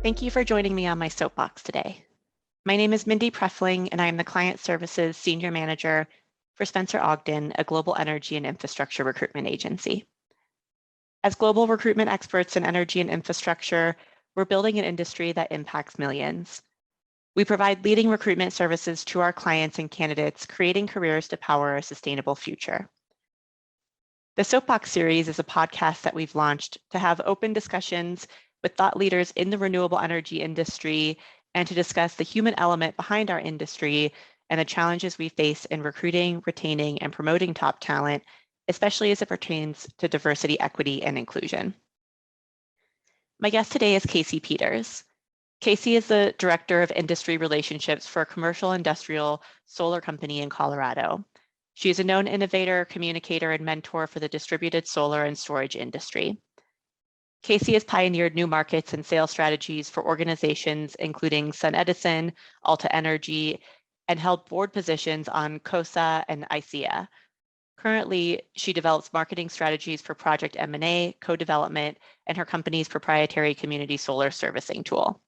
Thank you for joining me on my soapbox today. My name is Mindy Prefling, and I am the Client Services Senior Manager for Spencer Ogden, a global energy and infrastructure recruitment agency. As global recruitment experts in energy and infrastructure, we're building an industry that impacts millions. We provide leading recruitment services to our clients and candidates, creating careers to power a sustainable future. The Soapbox Series is a podcast that we've launched to have open discussions with thought leaders in the renewable energy industry and to discuss the human element behind our industry and the challenges we face in recruiting, retaining, and promoting top talent, especially as it pertains to diversity, equity, and inclusion. My guest today is Kacie Peters. Kacie is the Director of Industry Relationships for a commercial industrial solar company in Colorado. She is a known innovator, communicator, and mentor for the distributed solar and storage industry. Kacie has pioneered new markets and sales strategies for organizations including SunEdison, Alta Energy, and held board positions on COSSA and ISEA. Currently, she develops marketing strategies for project M&A, co-development, and her company's proprietary community solar servicing tool.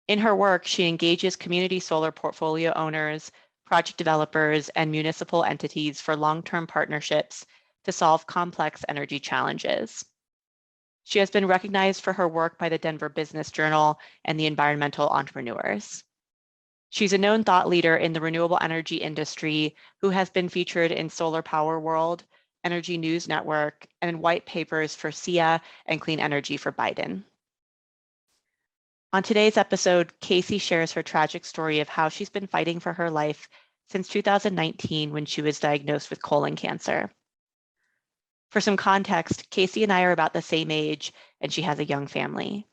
In her work, she engages community solar portfolio owners, project developers, and municipal entities for long-term partnerships to solve complex energy challenges. She has been recognized for her work by the Denver Business Journal and the Environmental Entrepreneurs. She's a known thought leader in the renewable energy industry who has been featured in Solar Power World, Energy News Network, and in white papers for SEIA and Clean Energy for Biden. On today's episode, Kacie shares her tragic story of how she's been fighting for her life since 2019 when she was diagnosed with colon cancer. For some context, Kacie and I are about the same age, and she has a young family.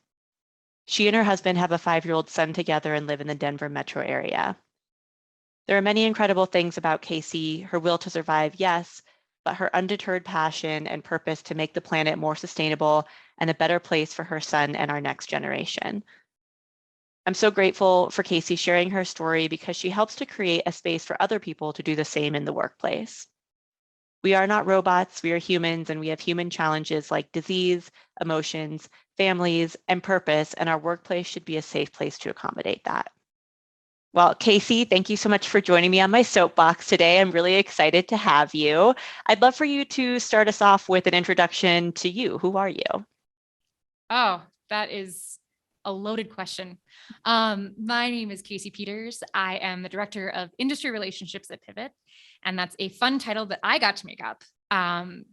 She and her husband have a 5-year-old son together and live in the Denver metro area. There are many incredible things about Kacie, her will to survive, yes, but her undeterred passion and purpose to make the planet more sustainable and a better place for her son and our next generation. I'm so grateful for Kacie sharing her story because she helps to create a space for other people to do the same in the workplace. We are not robots, we are humans, and we have human challenges like disease, emotions, families, and purpose, and our workplace should be a safe place to accommodate that. Well, Kacie, thank you so much for joining me on my soapbox today. I'm really excited to have you. I'd love for you to start us off with an introduction to you. Who are you? Oh, that is a loaded question. My name is Kacie Peters. I am the Director of Industry Relationships at Pivot. And that's a fun title that I got to make up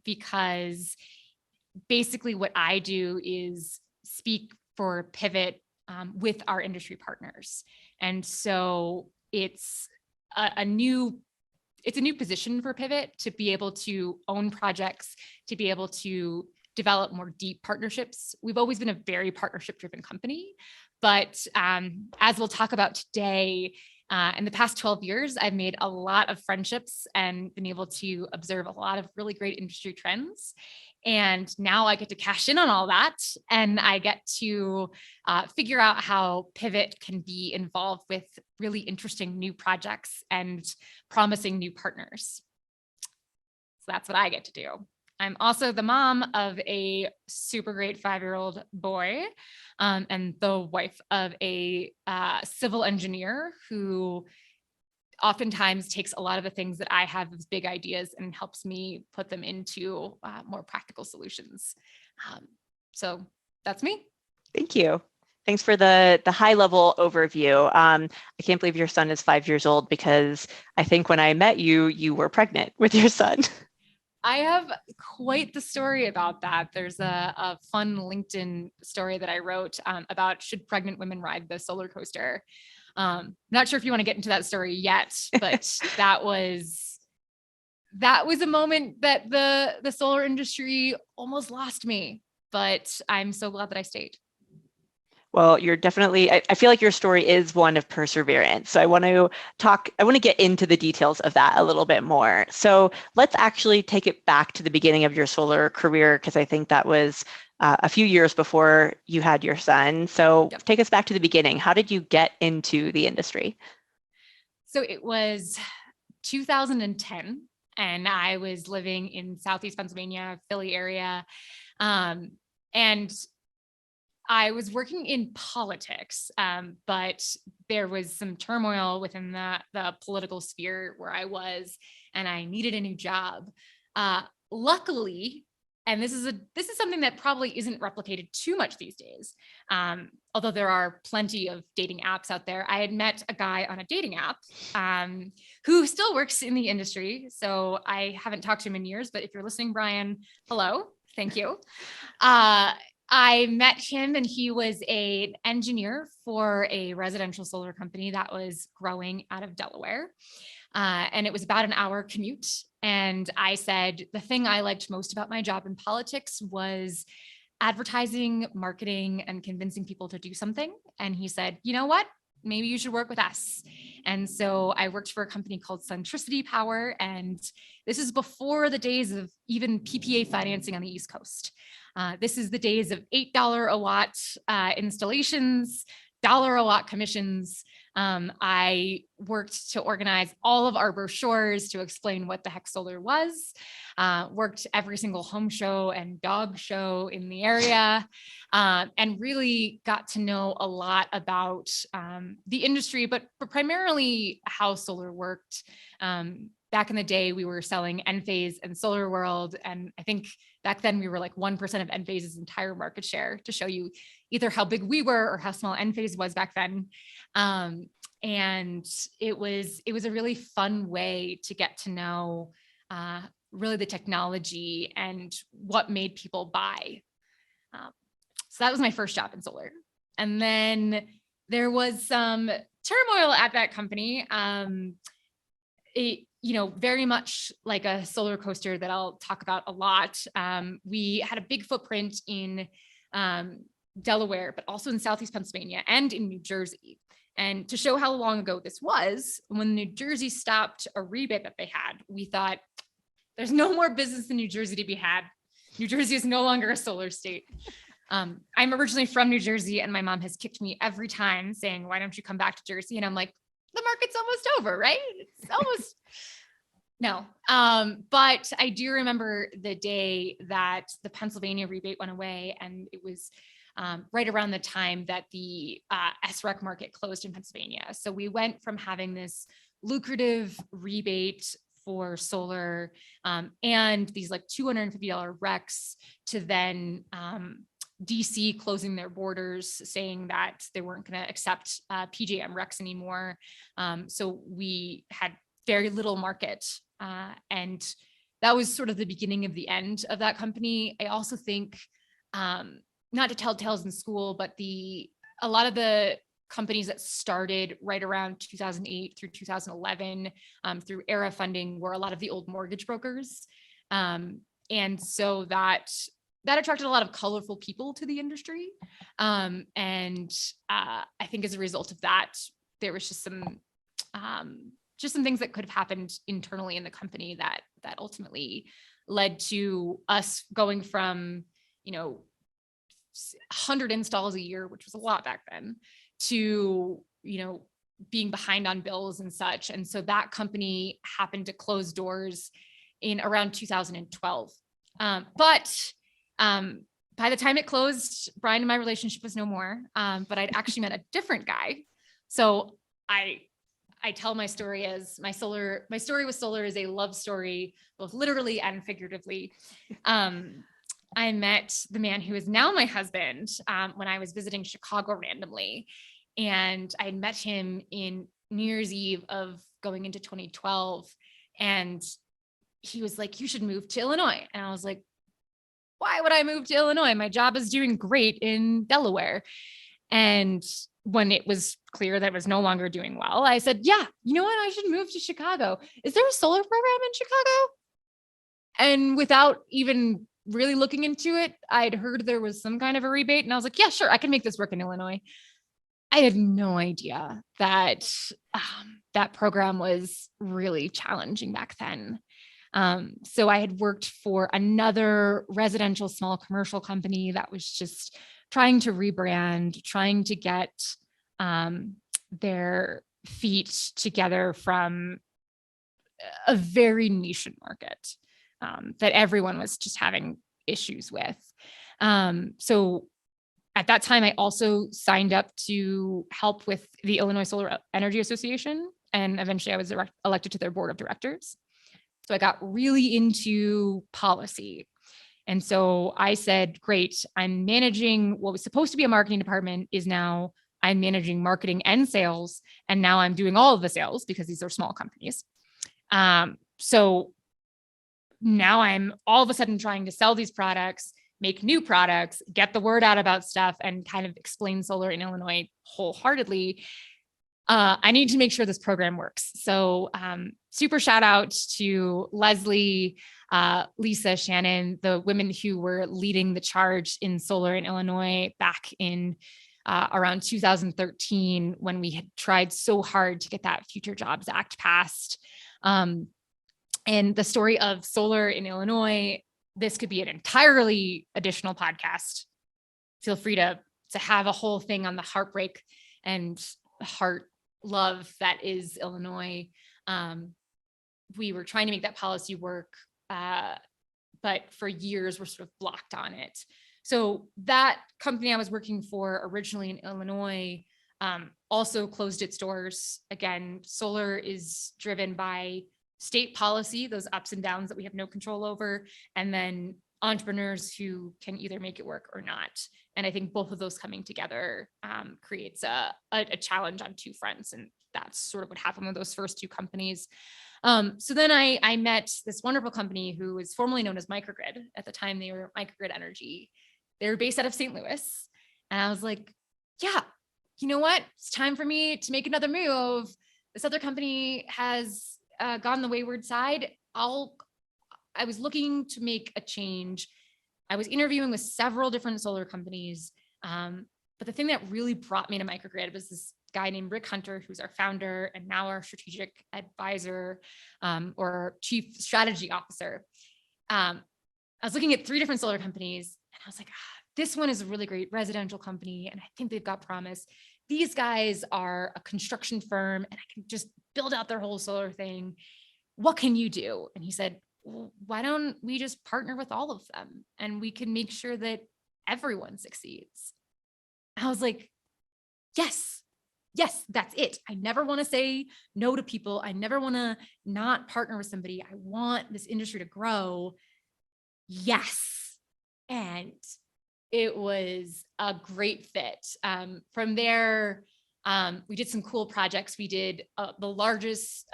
because basically what I do is speak for Pivot with our industry partners. And so it's a new position for Pivot to be able to own projects, to be able to develop more deep partnerships. We've always been a very partnership-driven company, but as we'll talk about today, in the past 12 years, I've made a lot of friendships and been able to observe a lot of really great industry trends. And now I get to cash in on all that. And I get to figure out how Pivot can be involved with really interesting new projects and promising new partners. So that's what I get to do. I'm also the mom of a super great 5-year-old boy and the wife of a civil engineer who oftentimes takes a lot of the things that I have as big ideas and helps me put them into more practical solutions. So that's me. Thank you. Thanks for the high level overview. I can't believe your son is 5 years old because I think when I met you, you were pregnant with your son. I have quite the story about that. There's a fun LinkedIn story that I wrote about should pregnant women ride the solar coaster. Not sure if you want to get into that story yet, but that was a moment that the solar industry almost lost me, but I'm so glad that I stayed. Well, you're definitely, I feel like your story is one of perseverance. So I want to get into the details of that a little bit more. So let's actually take it back to the beginning of your solar career, because I think that was a few years before you had your son. So Yep. Take us back to the beginning. How did you get into the industry? So it was 2010 and I was living in Southeast Pennsylvania, Philly area. And I was working in politics, but there was some turmoil within the political sphere where I was, and I needed a new job. Luckily, and this is something that probably isn't replicated too much these days, although there are plenty of dating apps out there. I had met a guy on a dating app who still works in the industry. So I haven't talked to him in years, but if you're listening, Brian, hello, thank you. I met him, and he was an engineer for a residential solar company that was growing out of Delaware. And it was about an hour commute. And I said, the thing I liked most about my job in politics was advertising, marketing, and convincing people to do something. And he said, you know what? Maybe you should work with us. And so I worked for a company called Centricity Power. And this is before the days of even PPA financing on the East Coast. This is the days of $8 a watt installations, $1 a watt commissions. I worked to organize all of our brochures to explain what the heck solar was, worked every single home show and dog show in the area, and really got to know a lot about the industry, but primarily how solar worked. Back in the day, we were selling Enphase and Solar World. And I think back then we were like 1% of Enphase's entire market share, to show you either how big we were or how small Enphase was back then. And it was a really fun way to get to know really the technology and what made people buy. So that was my first job in solar. And then there was some turmoil at that company. Very much like a solar coaster that I'll talk about a lot. We had a big footprint in Delaware, but also in Southeast Pennsylvania and in New Jersey. And to show how long ago this was, when New Jersey stopped a rebate that they had, we thought, there's no more business in New Jersey to be had. New Jersey is no longer a solar state. I'm originally from New Jersey, and my mom has kicked me every time saying, why don't you come back to Jersey? And I'm like, the market's almost over, right? It's almost... No, but I do remember the day that the Pennsylvania rebate went away, and it was right around the time that the SREC market closed in Pennsylvania. So we went from having this lucrative rebate for solar and these like $250 RECs to then DC closing their borders, saying that they weren't going to accept PJM RECs anymore. So we had very little market. And that was sort of the beginning of the end of that company. I also think, not to tell tales in school, but a lot of the companies that started right around 2008 through 2011 through ERA funding were a lot of the old mortgage brokers. And so that attracted a lot of colorful people to the industry. And I think as a result of that, there was just some things that could have happened internally in the company that ultimately led to us going from, 100 installs a year, which was a lot back then, to, being behind on bills and such. And so that company happened to close doors in around 2012. But by the time it closed, Brian and my relationship was no more, but I'd actually met a different guy. So I tell my story as my story with solar is a love story, both literally and figuratively. I met the man who is now my husband when I was visiting Chicago randomly. And I met him in New Year's Eve of going into 2012. And he was like, you should move to Illinois. And I was like, why would I move to Illinois? My job is doing great in Delaware. And when it was clear that it was no longer doing well, I said, yeah, you know what? I should move to Chicago. Is there a solar program in Chicago? And without even really looking into it, I'd heard there was some kind of a rebate. And I was like, yeah, sure, I can make this work in Illinois. I had no idea that that program was really challenging back then. So I had worked for another residential small commercial company that was just trying to rebrand, trying to get their feet together from a very niche market that everyone was just having issues with. So At that time, I also signed up to help with the Illinois Solar Energy Association, and eventually I was elected to their board of directors. So I got really into policy. And so I said, great, I'm managing what was supposed to be a marketing department is now I'm managing marketing and sales. And now I'm doing all of the sales because these are small companies. So now I'm all of a sudden trying to sell these products, make new products, get the word out about stuff, and kind of explain solar in Illinois wholeheartedly. I need to make sure this program works. So super shout out to Leslie, Lisa, Shannon, the women who were leading the charge in solar in Illinois back in around 2013, when we had tried so hard to get that Future Jobs Act passed. And the story of solar in Illinois, this could be an entirely additional podcast. Feel free to have a whole thing on the heartbreak and heart love that is Illinois. We were trying to make that policy work, but for years we're sort of blocked on it. So that company I was working for originally in Illinois also closed its doors. Again, solar is driven by state policy, those ups and downs that we have no control over, and then entrepreneurs who can either make it work or not. And I think both of those coming together creates a challenge on two fronts. And that's sort of what happened with those first two companies. So then I met this wonderful company who was formerly known as Microgrid. At the time, they were Microgrid Energy. They were based out of St. Louis. And I was like, yeah, you know what? It's time for me to make another move. This other company has gone the wayward side. I was looking to make a change. I was interviewing with several different solar companies. But the thing that really brought me to Microgrid was this guy named Rick Hunter, who's our founder and now our strategic advisor or chief strategy officer. I was looking at 3 different solar companies and I was like, this one is a really great residential company and I think they've got promise. These guys are a construction firm and I can just build out their whole solar thing. What can you do? And he said, well, why don't we just partner with all of them and we can make sure that everyone succeeds? I was like, yes, that's it. I never want to say no to people. I never want to not partner with somebody. I want this industry to grow. Yes. And it was a great fit. From there, we did some cool projects. We did the largest,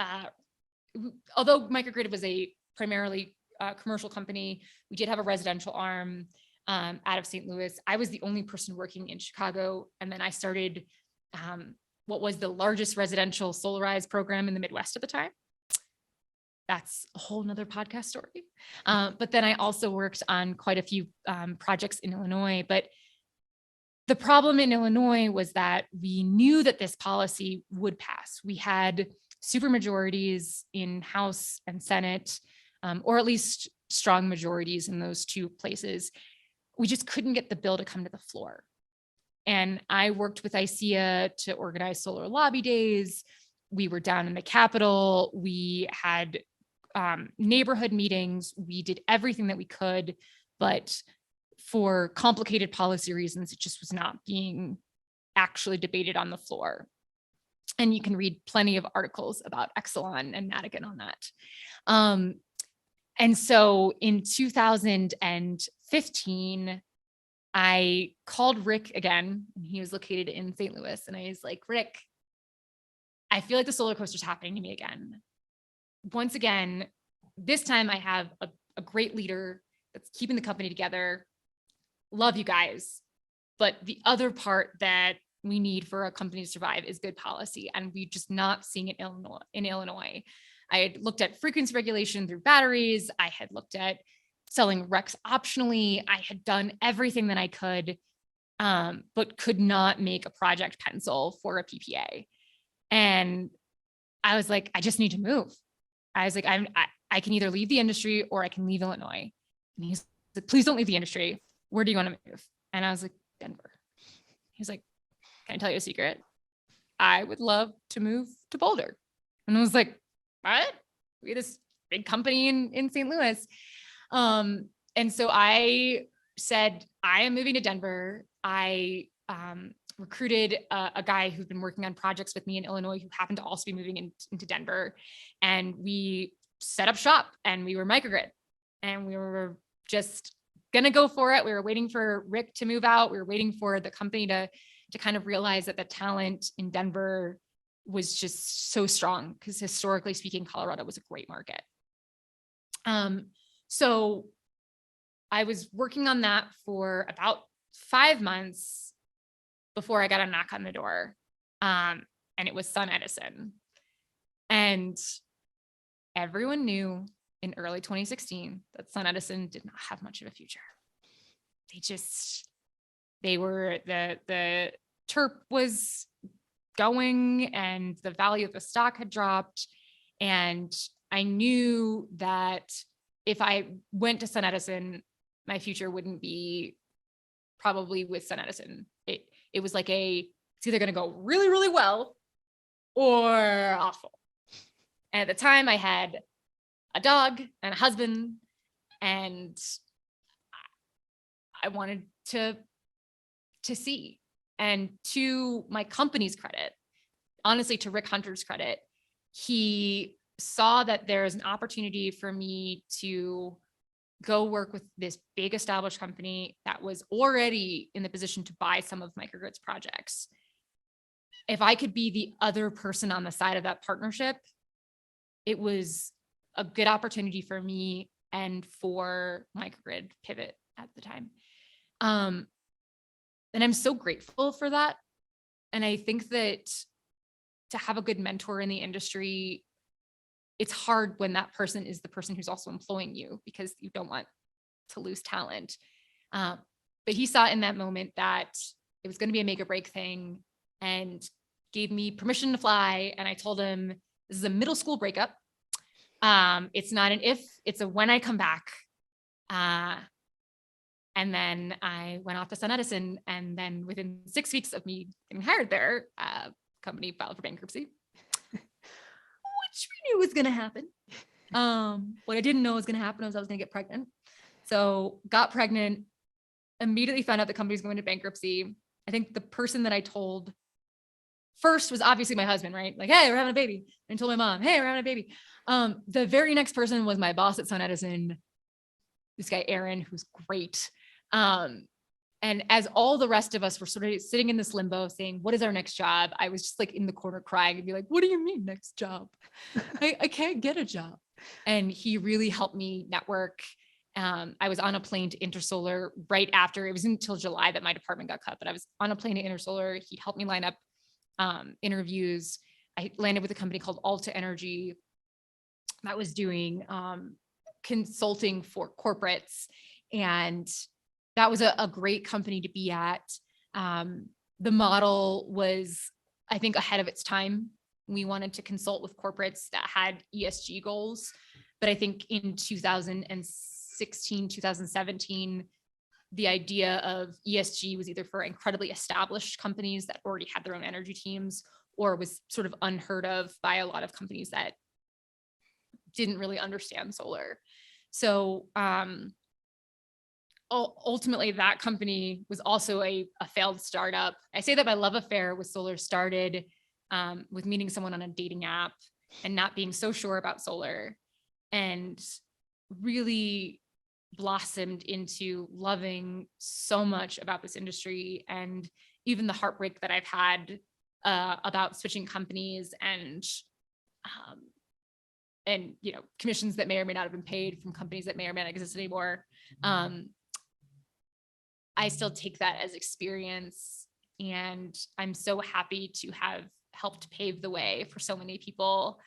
although Microgrid was a primarily commercial company, we did have a residential arm out of St. Louis. I was the only person working in Chicago. And then I started what was the largest residential solarized program in the Midwest at the time. That's a whole nother podcast story. But then I also worked on quite a few projects in Illinois. But the problem in Illinois was that we knew that this policy would pass. We had supermajorities in House and Senate, or at least strong majorities in those 2 places. We just couldn't get the bill to come to the floor. And I worked with ISEA to organize solar lobby days. We were down in the Capitol. We had neighborhood meetings. We did everything that we could, but for complicated policy reasons, it just was not being actually debated on the floor. And you can read plenty of articles about Exelon and Madigan on that. And so in 2015, I called Rick again, and he was located in St. Louis. And I was like, Rick, I feel like the solar coaster is happening to me again. Once again, this time I have a great leader that's keeping the company together. Love you guys. But the other part that we need for a company to survive is good policy. And we're just not seeing it in Illinois. I had looked at frequency regulation through batteries. I had looked at selling RECs optionally. I had done everything that I could, but could not make a project pencil for a PPA. And I was like, I just need to move. I was like, I can either leave the industry or I can leave Illinois. And he's like, please don't leave the industry. Where do you want to move? And I was like, Denver. He's like, can I tell you a secret? I would love to move to Boulder. And I was like, what? We had this big company in St. Louis. And so I said, I am moving to Denver. I recruited a guy who'd been working on projects with me in Illinois who happened to also be moving into Denver. And we set up shop and we were microgrid and we were just going to go for it. We were waiting for Rick to move out. We were waiting for the company to kind of realize that the talent in Denver was just so strong because historically speaking, Colorado was a great market. So I was working on that for about 5 months before I got a knock on the door. And it was SunEdison. And everyone knew in early 2016 that SunEdison did not have much of a future. The TERP was going and the value of the stock had dropped. And I knew that if I went to SunEdison, my future wouldn't be probably with SunEdison. It was like it's either going to go really, really well or awful. And at the time I had a dog and a husband and I wanted to see. And to my company's credit, honestly, to Rick Hunter's credit, he saw that there's an opportunity for me to go work with this big established company that was already in the position to buy some of microgrid's projects. If I could be the other person on the side of that partnership, it was a good opportunity for me and for microgrid pivot at the time. And I'm so grateful for that. And I think that to have a good mentor in the industry, it's hard when that person is the person who's also employing you because you don't want to lose talent. But he saw in that moment that it was going to be a make or break thing and gave me permission to fly. And I told him, this is a middle school breakup. It's not an if, it's a when I come back. And then I went off to SunEdison. And then within 6 weeks of me getting hired there, company filed for bankruptcy, which we knew was going to happen. What I didn't know was going to happen was I was going to get pregnant. So got pregnant, immediately found out the company was going to bankruptcy. I think the person that I told first was obviously my husband, right? Like, hey, we're having a baby. And I told my mom, hey, we're having a baby. The very next person was my boss at SunEdison, this guy, Aaron, who's great. And as all the rest of us were sort of sitting in this limbo saying, what is our next job? I was just like in the corner crying and be like, what do you mean next job? I can't get a job. And he really helped me network. I was on a plane to Intersolar right after. It was until July that my department got cut, but I was on a plane to Intersolar. He helped me line up interviews. I landed with a company called Alta Energy that was doing consulting for corporates. And that was a great company to be at. The model was, I think, ahead of its time. We wanted to consult with corporates that had ESG goals. But I think in 2016, 2017, the idea of ESG was either for incredibly established companies that already had their own energy teams, or was sort of unheard of by a lot of companies that didn't really understand solar. So ultimately, that company was also a failed startup. I say that my love affair with solar started with meeting someone on a dating app and not being so sure about solar, and really blossomed into loving so much about this industry. And even the heartbreak that I've had about switching companies and commissions that may or may not have been paid from companies that may or may not exist anymore. I still take that as experience, and I'm so happy to have helped pave the way for so many people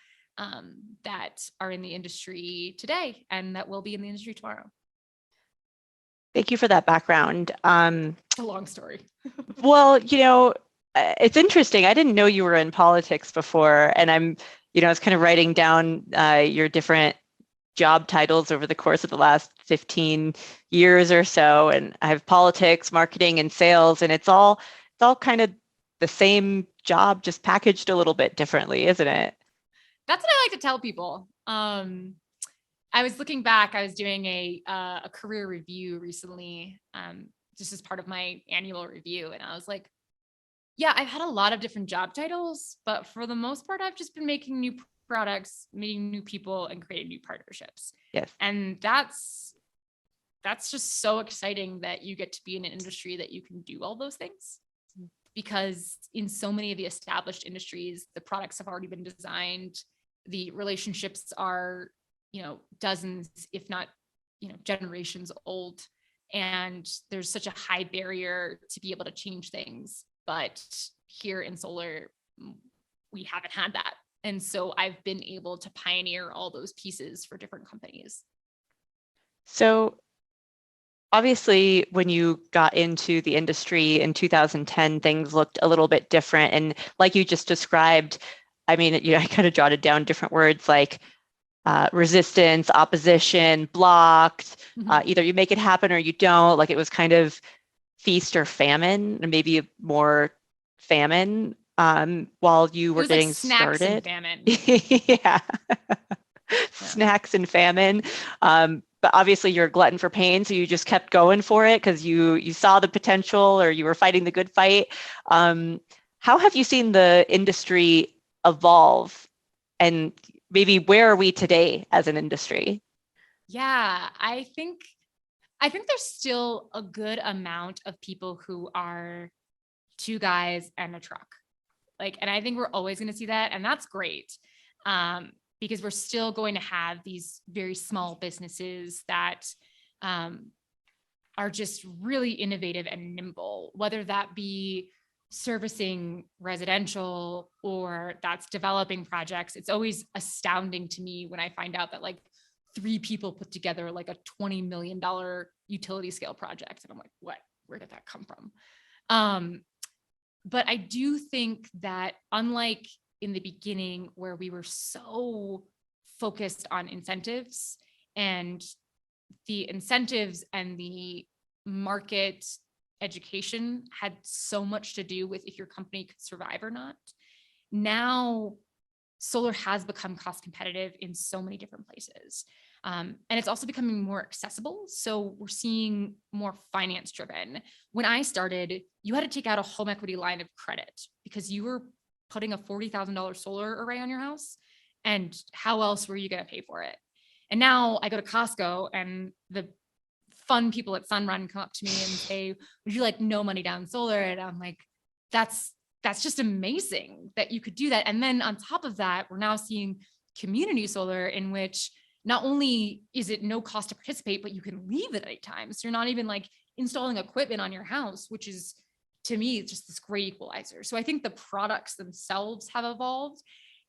that are in the industry today and that will be in the industry tomorrow. Thank you for that background. It's a long story. Well, it's interesting. I didn't know you were in politics before, and I was kind of writing down your different job titles over the course of the last 15 years or so. And I have politics, marketing, and sales, and it's all kind of the same job, just packaged a little bit differently, isn't it? That's what I like to tell people. I was looking back, I was doing a career review recently, just as part of my annual review. And I was like, yeah, I've had a lot of different job titles, but for the most part, I've just been making new products, meeting new people, and creating new partnerships. Yes. And that's just so exciting that you get to be in an industry that you can do all those things. Because in so many of the established industries, the products have already been designed. The relationships are, dozens, if not, generations old. And there's such a high barrier to be able to change things. But here in solar, we haven't had that. And so I've been able to pioneer all those pieces for different companies. So obviously, when you got into the industry in 2010, things looked a little bit different. And like you just described, I mean, I kind of jotted down different words like resistance, opposition, blocked, either you make it happen or you don't. Like it was kind of feast or famine, and maybe more famine while you were getting like snacks started. And famine. Yeah. Snacks and famine. But obviously you're a glutton for pain, so you just kept going for it because you saw the potential, or you were fighting the good fight. How have you seen the industry evolve, and maybe where are we today as an industry? Yeah, I think there's still a good amount of people who are two guys and a truck. And I think we're always going to see that. And that's great. Because we're still going to have these very small businesses that are just really innovative and nimble, whether that be servicing residential or that's developing projects. It's always astounding to me when I find out that 3 people put together a $20 million utility scale project. And I'm like, what? Where did that come from? But I do think that unlike in the beginning where we were so focused on incentives, and the incentives and the market education had so much to do with if your company could survive or not. Now, solar has become cost competitive in so many different places. And it's also becoming more accessible. So we're seeing more finance driven. When I started, you had to take out a home equity line of credit because you were putting a $40,000 solar array on your house. And how else were you going to pay for it? And now I go to Costco and the fun people at Sunrun come up to me and say, would you like no money down solar? And I'm like, that's just amazing that you could do that. And then on top of that, we're now seeing community solar in which not only is it no cost to participate, but you can leave at any time. So you're not even installing equipment on your house, which is, to me, just this great equalizer. So I think the products themselves have evolved,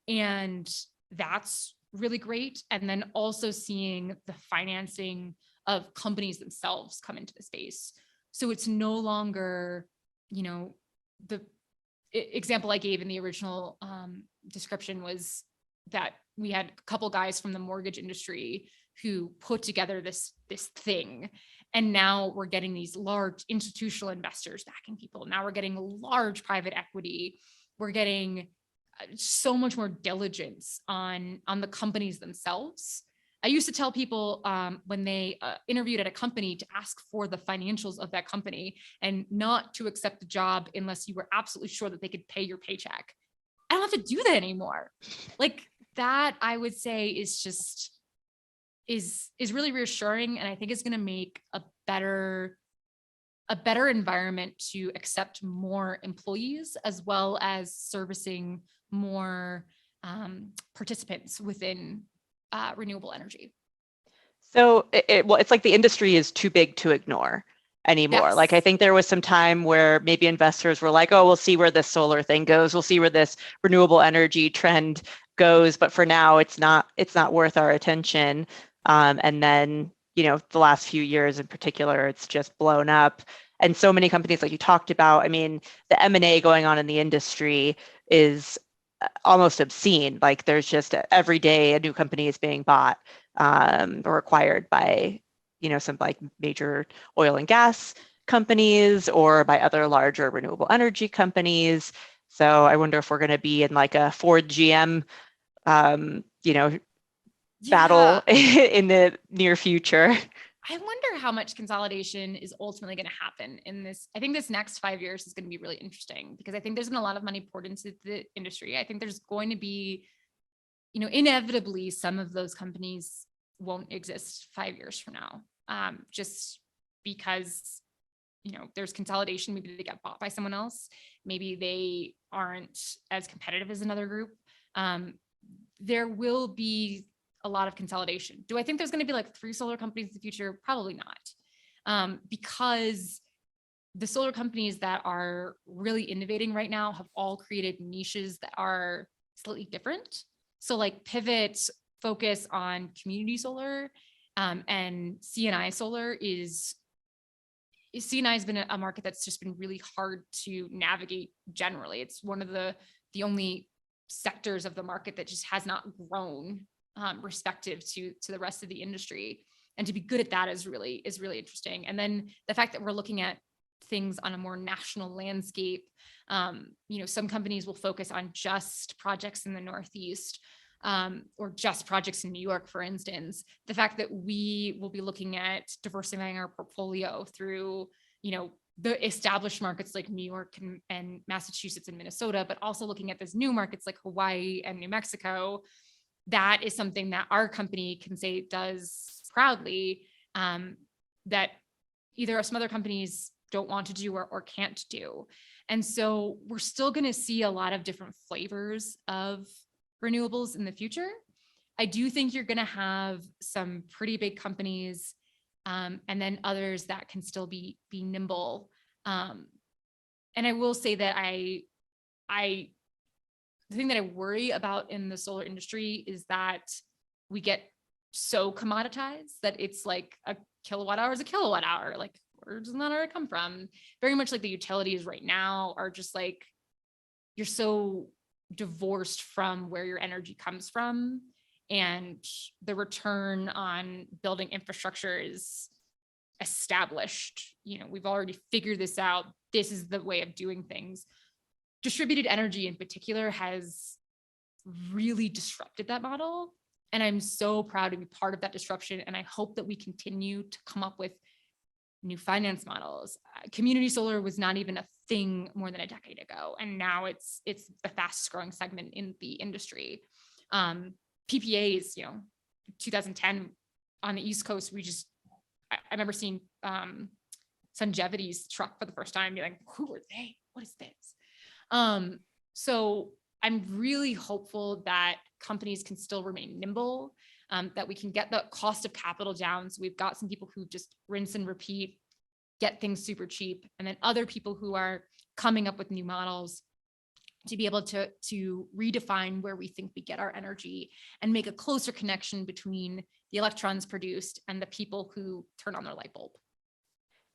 and that's really great. And then also seeing the financing of companies themselves come into the space. So it's no longer, the example I gave in the original description was that we had a couple guys from the mortgage industry who put together this thing. And now we're getting these large institutional investors backing people. Now we're getting large private equity. We're getting so much more diligence on the companies themselves. I used to tell people when they interviewed at a company to ask for the financials of that company and not to accept the job unless you were absolutely sure that they could pay your paycheck. I don't have to do that anymore. That, I would say, is just is really reassuring, and I think it's going to make a better environment to accept more employees as well as servicing more participants within renewable energy. So it's like the industry is too big to ignore anymore. Yes. I think there was some time where maybe investors were like, oh, we'll see where this solar thing goes. We'll see where this renewable energy trend goes. But for now, it's not worth our attention. And then, the last few years in particular, it's just blown up. And so many companies, like you talked about, I mean, the M&A going on in the industry is almost obscene. There's just every day a new company is being bought or acquired by, some major oil and gas companies or by other larger renewable energy companies. So I wonder if we're going to be in a Ford GM, battle Yeah. in the near future. I wonder how much consolidation is ultimately going to happen in this. I think this next 5 years is going to be really interesting because I think there's been a lot of money poured into the industry. I think there's going to be, inevitably some of those companies won't exist 5 years from now. Just because, there's consolidation. Maybe they get bought by someone else. Maybe they aren't as competitive as another group. There will be a lot of consolidation. Do I think there's going to be like 3 solar companies in the future? Probably not. Because the solar companies that are really innovating right now have all created niches that are slightly different. So like Pivot focus on community solar, and C&I solar C&I has been a market that's just been really hard to navigate generally. It's one of the only sectors of the market that just has not grown respective to the rest of the industry. And to be good at that is really interesting. And then the fact that we're looking at things on a more national landscape, some companies will focus on just projects in the Northeast, or just projects in New York, for instance. The fact that we will be looking at diversifying our portfolio through, the established markets like New York and Massachusetts and Minnesota, but also looking at these new markets like Hawaii and New Mexico, that is something that our company can say does proudly, that either some other companies don't want to do or can't do. And so we're still going to see a lot of different flavors of renewables in the future. I do think you're going to have some pretty big companies, and then others that can still be nimble. And I will say that the thing that I worry about in the solar industry is that we get so commoditized that it's like a kilowatt hour is a kilowatt hour. Like, where does that order come from? Very much like the utilities right now are just like, you're so divorced from where your energy comes from, and the return on building infrastructure is established. We've already figured this out. This is the way of doing things. Distributed energy in particular has really disrupted that model. And I'm so proud to be part of that disruption. And I hope that we continue to come up with new finance models. Community solar was not even a thing more than a decade ago. And now it's the fastest growing segment in the industry. PPAs, 2010 on the East Coast, I remember seeing Sunjevity's truck for the first time, being like, who are they? What is this? So I'm really hopeful that companies can still remain nimble, that we can get the cost of capital down. So we've got some people who just rinse and repeat, get things super cheap, and then other people who are coming up with new models to be able to redefine where we think we get our energy and make a closer connection between the electrons produced and the people who turn on their light bulb.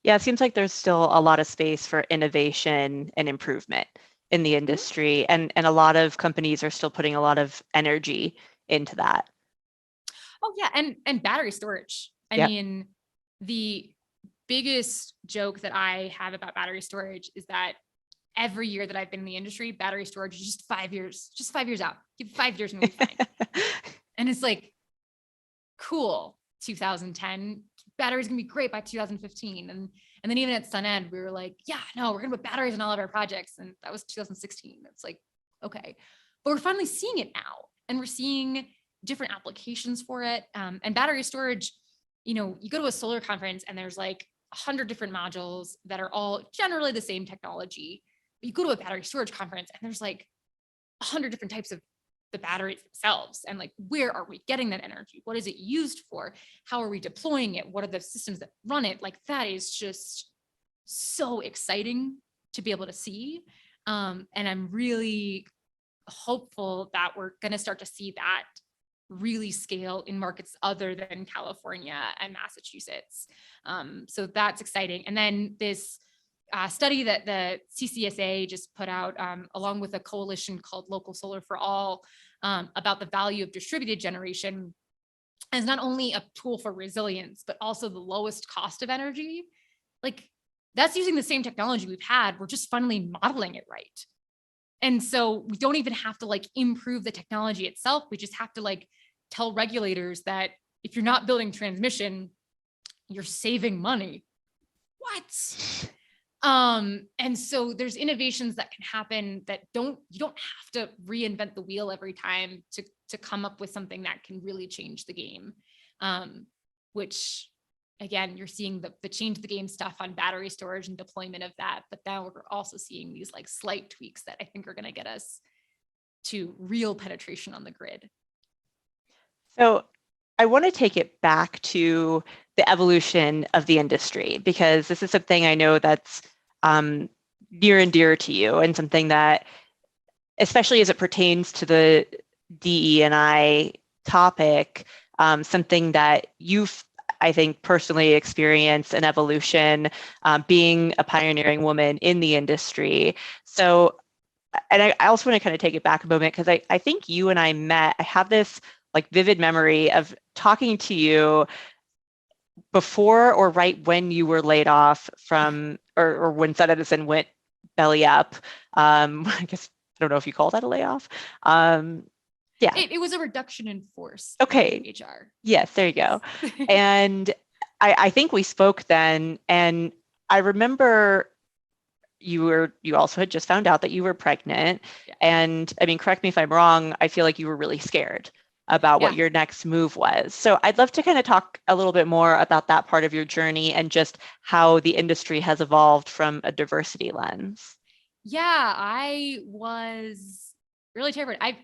Yeah, it seems like there's still a lot of space for innovation and improvement in the industry, and a lot of companies are still putting a lot of energy into that. Oh yeah, and battery storage. I mean, the biggest joke that I have about battery storage is that every year that I've been in the industry, battery storage is just 5 years out. Give 5 years and we'll be fine. And it's like, cool, 2010, batteries gonna be great by 2015. And then even at SunEd, we were like, yeah, no, we're gonna put batteries in all of our projects. And that was 2016. It's like, okay. But we're finally seeing it now. And we're seeing different applications for it. And battery storage, you go to a solar conference and there's like 100 different modules that are all generally the same technology. But you go to a battery storage conference and there's like 100 different types of the batteries themselves. And like, where are we getting that energy? What is it used for? How are we deploying it? What are the systems that run it? Like, that is just so exciting to be able to see. And I'm really hopeful that we're going to start to see that really scale in markets other than California and Massachusetts. So that's exciting. And then this study that the CCSA just put out, along with a coalition called Local Solar for All, about the value of distributed generation as not only a tool for resilience, but also the lowest cost of energy. Like, that's using the same technology we've had. We're just finally modeling it right. And so we don't even have to like improve the technology itself. We just have to like tell regulators that if you're not building transmission, you're saving money. What? And so there's innovations that can happen that you don't have to reinvent the wheel every time to come up with something that can really change the game. Which again, you're seeing the change the game stuff on battery storage and deployment of that, but now we're also seeing these like slight tweaks that I think are going to get us to real penetration on the grid. So I want to take it back to the evolution of the industry, because this is something I know that's near and dear to you, and something that, especially as it pertains to the DE&I topic, something that you've, I think, personally experienced an evolution, being a pioneering woman in the industry. So, and I also want to kind of take it back a moment, because I think you and I met, I have this like vivid memory of talking to you before or right when you were laid off from, or when SunEdison went belly up. I guess, I don't know if you call that a layoff. Yeah. It was a reduction in force. Okay. HR. Yes, there you go. And I think we spoke then, and I remember you also had just found out that you were pregnant. Yeah. And I mean, correct me if I'm wrong, I feel like you were really scared about what your next move was. So I'd love to kind of talk a little bit more about that part of your journey and just how the industry has evolved from a diversity lens. Yeah, I was really terrified.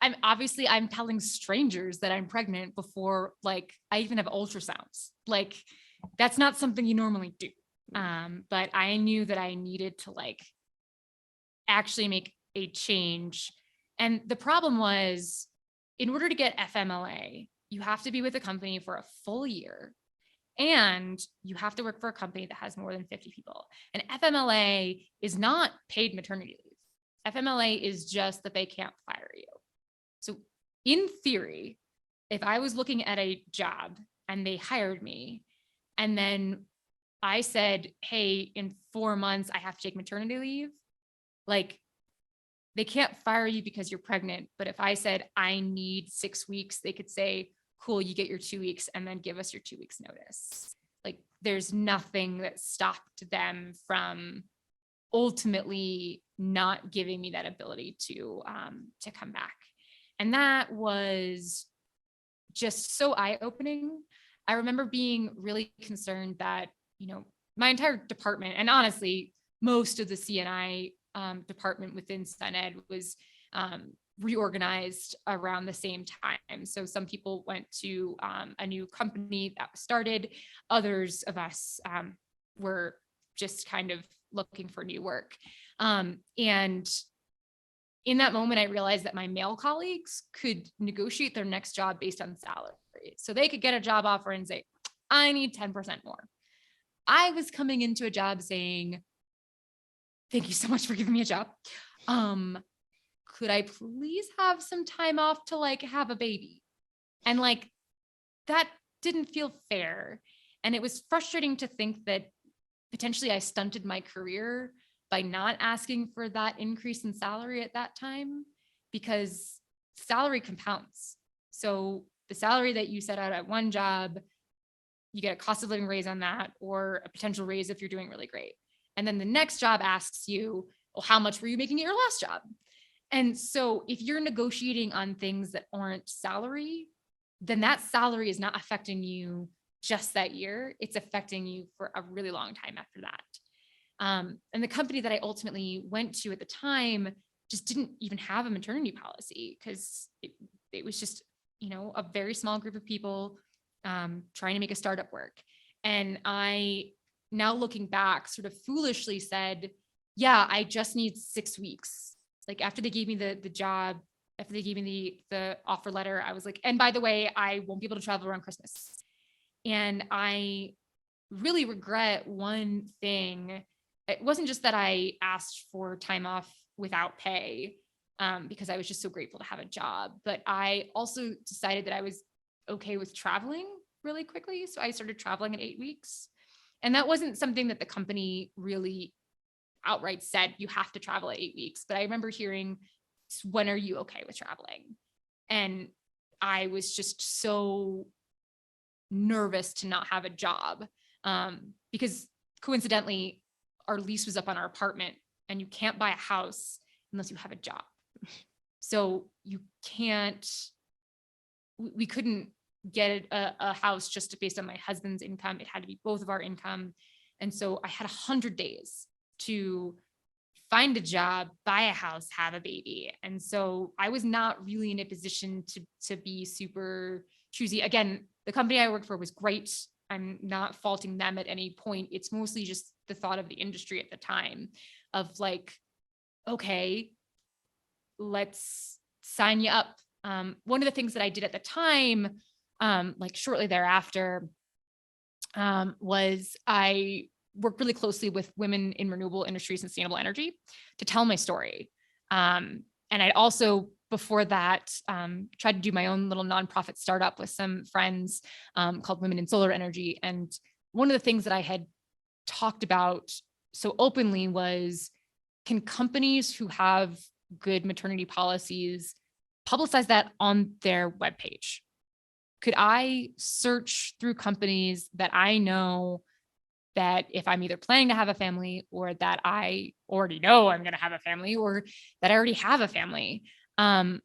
I'm telling strangers that I'm pregnant before, like, I even have ultrasounds. Like, that's not something you normally do. But I knew that I needed to like actually make a change. And the problem was, in order to get FMLA, you have to be with a company for a full year, and you have to work for a company that has more than 50 people. And FMLA is not paid maternity leave. FMLA is just that they can't fire you. So in theory, if I was looking at a job and they hired me, and then I said, hey, in 4 months, I have to take maternity leave, like, they can't fire you because you're pregnant. But if I said I need 6 weeks, they could say, cool, you get your 2 weeks and then give us your 2 weeks notice. Like, there's nothing that stopped them from ultimately not giving me that ability to come back. And that was just so eye-opening. I remember being really concerned that, my entire department, and honestly, most of the CNI department within SunEd was reorganized around the same time. So some people went to a new company that started. Others of us were just kind of looking for new work. And in that moment, I realized that my male colleagues could negotiate their next job based on salary. So they could get a job offer and say, I need 10% more. I was coming into a job saying, thank you so much for giving me a job. Could I please have some time off to like have a baby? And like, that didn't feel fair. And it was frustrating to think that potentially I stunted my career by not asking for that increase in salary at that time, because salary compounds. So the salary that you set out at one job, you get a cost of living raise on that, or a potential raise if you're doing really great. And then the next job asks you, well, how much were you making at your last job? And so if you're negotiating on things that aren't salary, then that salary is not affecting you just that year. It's affecting you for a really long time after that. And the company that I ultimately went to at the time just didn't even have a maternity policy, because it was just, a very small group of people trying to make a startup work. And I, now looking back, sort of foolishly said, yeah, I just need 6 weeks. Like, after they gave me the job, after they gave me the offer letter, I was like, and by the way, I won't be able to travel around Christmas. And I really regret one thing. It wasn't just that I asked for time off without pay, because I was just so grateful to have a job, but I also decided that I was okay with traveling really quickly. So I started traveling at 8 weeks. And that wasn't something that the company really outright said, you have to travel at 8 weeks. But I remember hearing, when are you okay with traveling? And I was just so nervous to not have a job, because coincidentally, our lease was up on our apartment, and you can't buy a house unless you have a job. So you can't, we couldn't get a house just based on my husband's income. It had to be both of our income. And so I had 100 days to find a job, buy a house, have a baby. And so I was not really in a position to be super choosy. Again, the company I worked for was great. I'm not faulting them at any point. It's mostly just the thought of the industry at the time of like, okay, let's sign you up. One of the things that I did at the time, like shortly thereafter, was I worked really closely with women in renewable industries and sustainable energy to tell my story. And I'd also, before that, tried to do my own little nonprofit startup with some friends, called Women in Solar Energy. And one of the things that I had talked about so openly was, can companies who have good maternity policies publicize that on their webpage? Could I search through companies that I know that if I'm either planning to have a family, or that I already know I'm going to have a family, or that I already have a family, can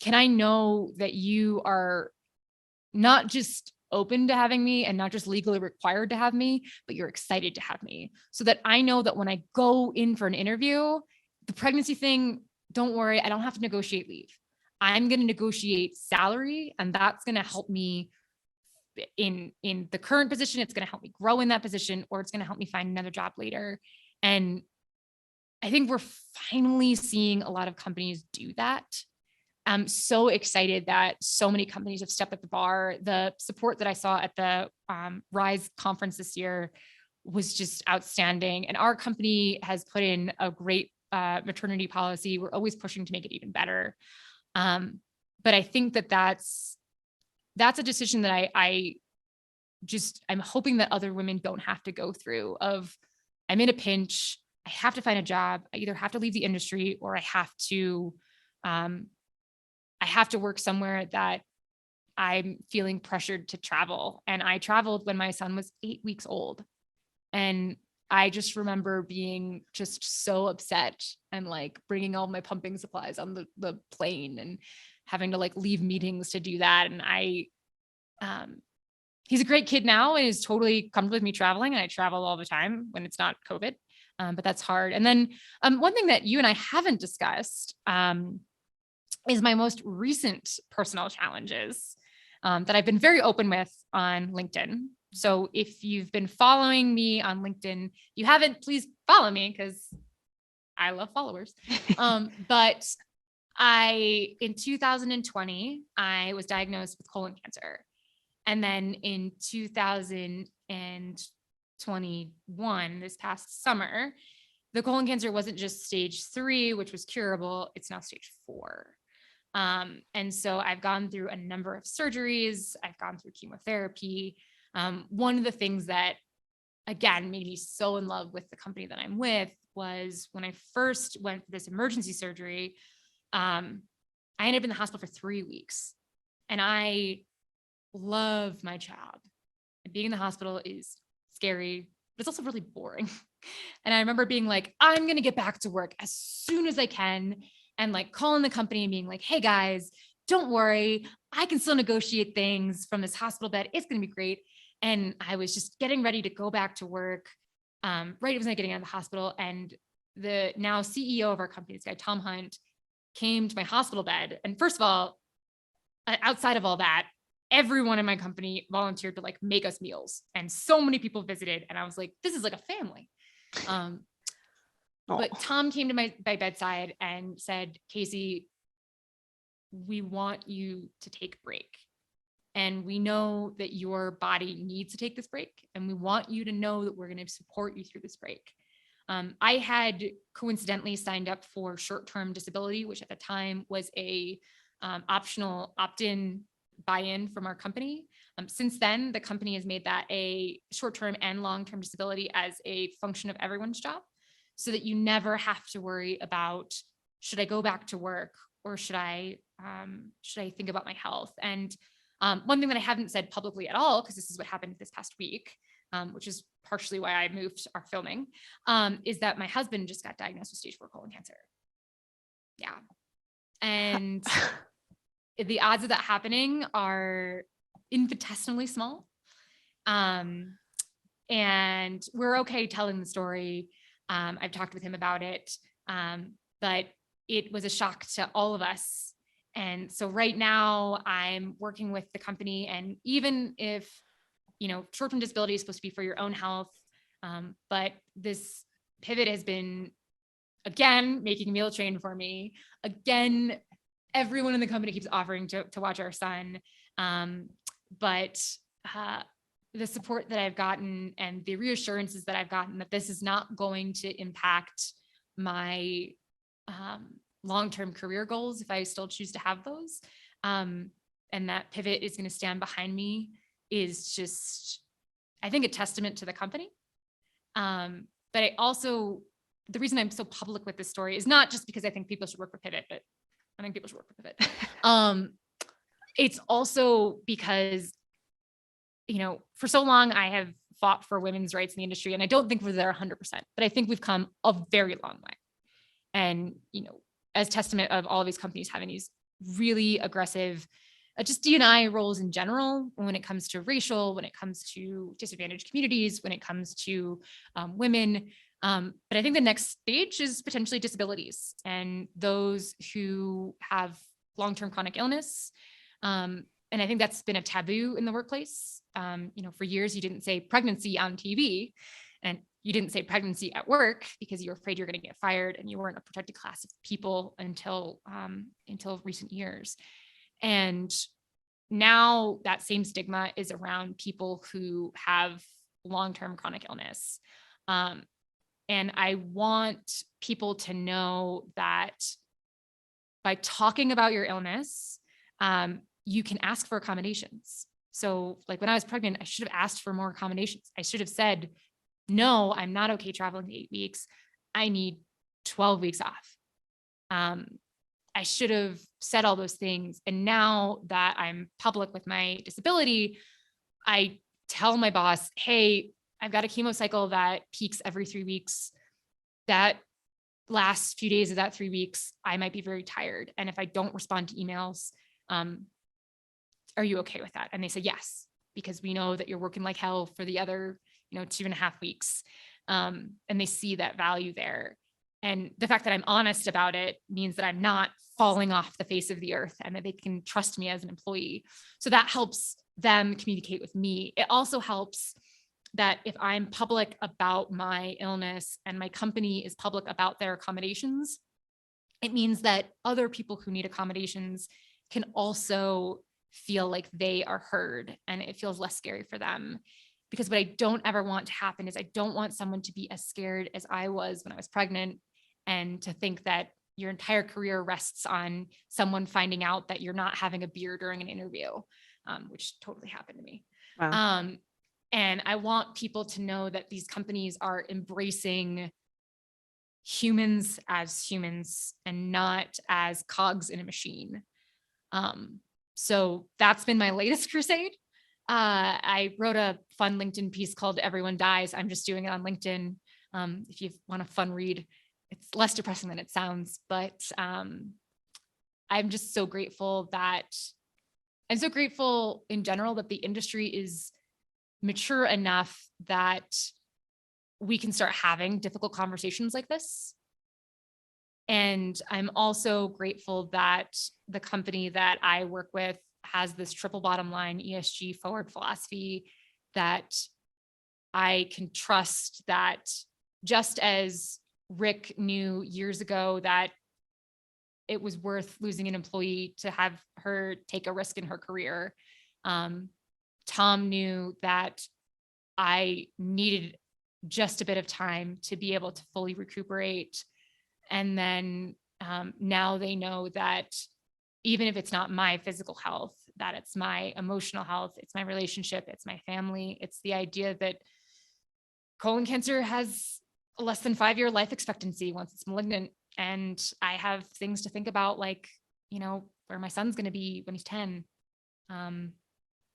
I know that you are not just open to having me and not just legally required to have me, but you're excited to have me, so that I know that when I go in for an interview, the pregnancy thing, don't worry, I don't have to negotiate leave. I'm going to negotiate salary, and that's going to help me in the current position. It's going to help me grow in that position, or it's going to help me find another job later. And I think we're finally seeing a lot of companies do that. I'm so excited that so many companies have stepped up the bar. The support that I saw at the RISE conference this year was just outstanding. And our company has put in a great maternity policy. We're always pushing to make it even better. But I think that that's a decision that I'm hoping that other women don't have to go through of, I'm in a pinch, I have to find a job. I either have to leave the industry, or I have to work somewhere that I'm feeling pressured to travel. And I traveled when my son was 8 weeks old. And I just remember being just so upset and like bringing all my pumping supplies on the plane and having to like leave meetings to do that. And he's a great kid now and is totally comfortable with me traveling. And I travel all the time when it's not COVID, but that's hard. And then one thing that you and I haven't discussed is my most recent personal challenges that I've been very open with on LinkedIn. So if you've been following me on LinkedIn, you haven't, please follow me because I love followers. But in 2020, I was diagnosed with colon cancer. And then in 2021, this past summer, the colon cancer wasn't just stage 3, which was curable. It's now stage 4. And so I've gone through a number of surgeries. I've gone through chemotherapy. One of the things that, again, made me so in love with the company that I'm with was when I first went for this emergency surgery, I ended up in the hospital for 3 weeks. And I love my job. And being in the hospital is scary, but it's also really boring. And I remember being like, I'm going to get back to work as soon as I can. And like calling the company and being like, hey guys, don't worry, I can still negotiate things from this hospital bed. It's going to be great. And I was just getting ready to go back to work. Right as I was getting out of the hospital, and the now CEO of our company, this guy, Tom Hunt, came to my hospital bed. And first of all, outside of all that, everyone in my company volunteered to like make us meals. And so many people visited. And I was like, this is like a family. But Tom came to my bedside and said, Kacie, we want you to take a break. And we know that your body needs to take this break. And we want you to know that we're going to support you through this break. I had coincidentally signed up for short-term disability, which at the time was a optional opt-in buy-in from our company. Since then, the company has made that a short-term and long-term disability as a function of everyone's job, so that you never have to worry about, should I go back to work, or should I should I think about my health? And one thing that I haven't said publicly at all, because this is what happened this past week, which is partially why I moved our filming, is that my husband just got diagnosed with stage 4 colon cancer. Yeah. And the odds of that happening are infinitesimally small. And we're okay telling the story. I've talked with him about it, but it was a shock to all of us. And so right now I'm working with the company, and even if, short-term disability is supposed to be for your own health, but this pivot has been, again, making a meal train for me. Again, everyone in the company keeps offering to watch our son. But the support that I've gotten and the reassurances that I've gotten that this is not going to impact my long-term career goals if I still choose to have those, and that pivot is going to stand behind me, is just, I think, a testament to the company. But I also, the reason I'm so public with this story is not just because I think people should work for Pivot, but I think people should work for Pivot. It's also because, for so long I have fought for women's rights in the industry, and I don't think we're there 100%, but I think we've come a very long way. And, as testament of all of these companies having these really aggressive, just D&I roles in general, when it comes to racial, when it comes to disadvantaged communities, when it comes to women. But I think the next stage is potentially disabilities and those who have long-term chronic illness. And I think that's been a taboo in the workplace. For years, you didn't say pregnancy on TV, and you didn't say pregnancy at work because you were afraid you're going to get fired, and you weren't a protected class of people until recent years. And now that same stigma is around people who have long-term chronic illness. And I want people to know that by talking about your illness, you can ask for accommodations. So like when I was pregnant, I should have asked for more accommodations. I should have said, no, I'm not okay traveling 8 weeks. I need 12 weeks off. I should have said all those things. And now that I'm public with my disability, I tell my boss, hey, I've got a chemo cycle that peaks every 3 weeks. That last few days of that 3 weeks, I might be very tired. And if I don't respond to emails, are you okay with that? And they say, yes, because we know that you're working like hell for the other, 2.5 weeks. And they see that value there. And the fact that I'm honest about it means that I'm not falling off the face of the earth, and that they can trust me as an employee. So that helps them communicate with me. It also helps that if I'm public about my illness and my company is public about their accommodations, it means that other people who need accommodations can also feel like they are heard, and it feels less scary for them. Because what I don't ever want to happen is I don't want someone to be as scared as I was when I was pregnant, and to think that your entire career rests on someone finding out that you're not having a beer during an interview, which totally happened to me. Wow. And I want people to know that these companies are embracing humans as humans and not as cogs in a machine. So that's been my latest crusade. I wrote a fun LinkedIn piece called Everyone Dies. I'm just doing it on LinkedIn. If you want a fun read, it's less depressing than it sounds, but I'm just so grateful I'm so grateful in general that the industry is mature enough that we can start having difficult conversations like this. And I'm also grateful that the company that I work with has this triple bottom line ESG forward philosophy that I can trust, that just as Rick knew years ago that it was worth losing an employee to have her take a risk in her career, Tom knew that I needed just a bit of time to be able to fully recuperate. And then now they know that even if it's not my physical health, that it's my emotional health, it's my relationship, it's my family. It's the idea that colon cancer has a less than 5-year life expectancy once it's malignant. And I have things to think about, like, where my son's going to be when he's 10.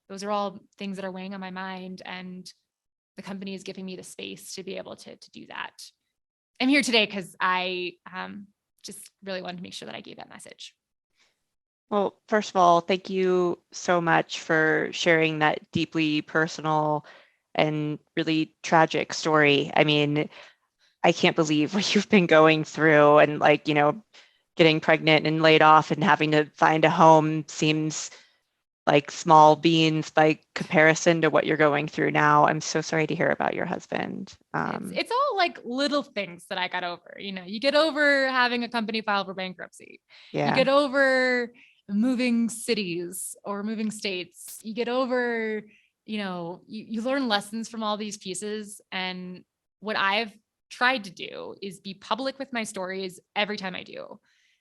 Those are all things that are weighing on my mind, and the company is giving me the space to be able to do that. I'm here today because I just really wanted to make sure that I gave that message. Well, first of all, thank you so much for sharing that deeply personal and really tragic story. I mean, I can't believe what you've been going through, and like, getting pregnant and laid off and having to find a home seems like small beans by comparison to what you're going through now. I'm so sorry to hear about your husband. It's all like little things that I got over. You get over having a company file for bankruptcy. Yeah. You get over moving cities or moving states. You get over, you learn lessons from all these pieces. And what I've tried to do is be public with my stories every time I do.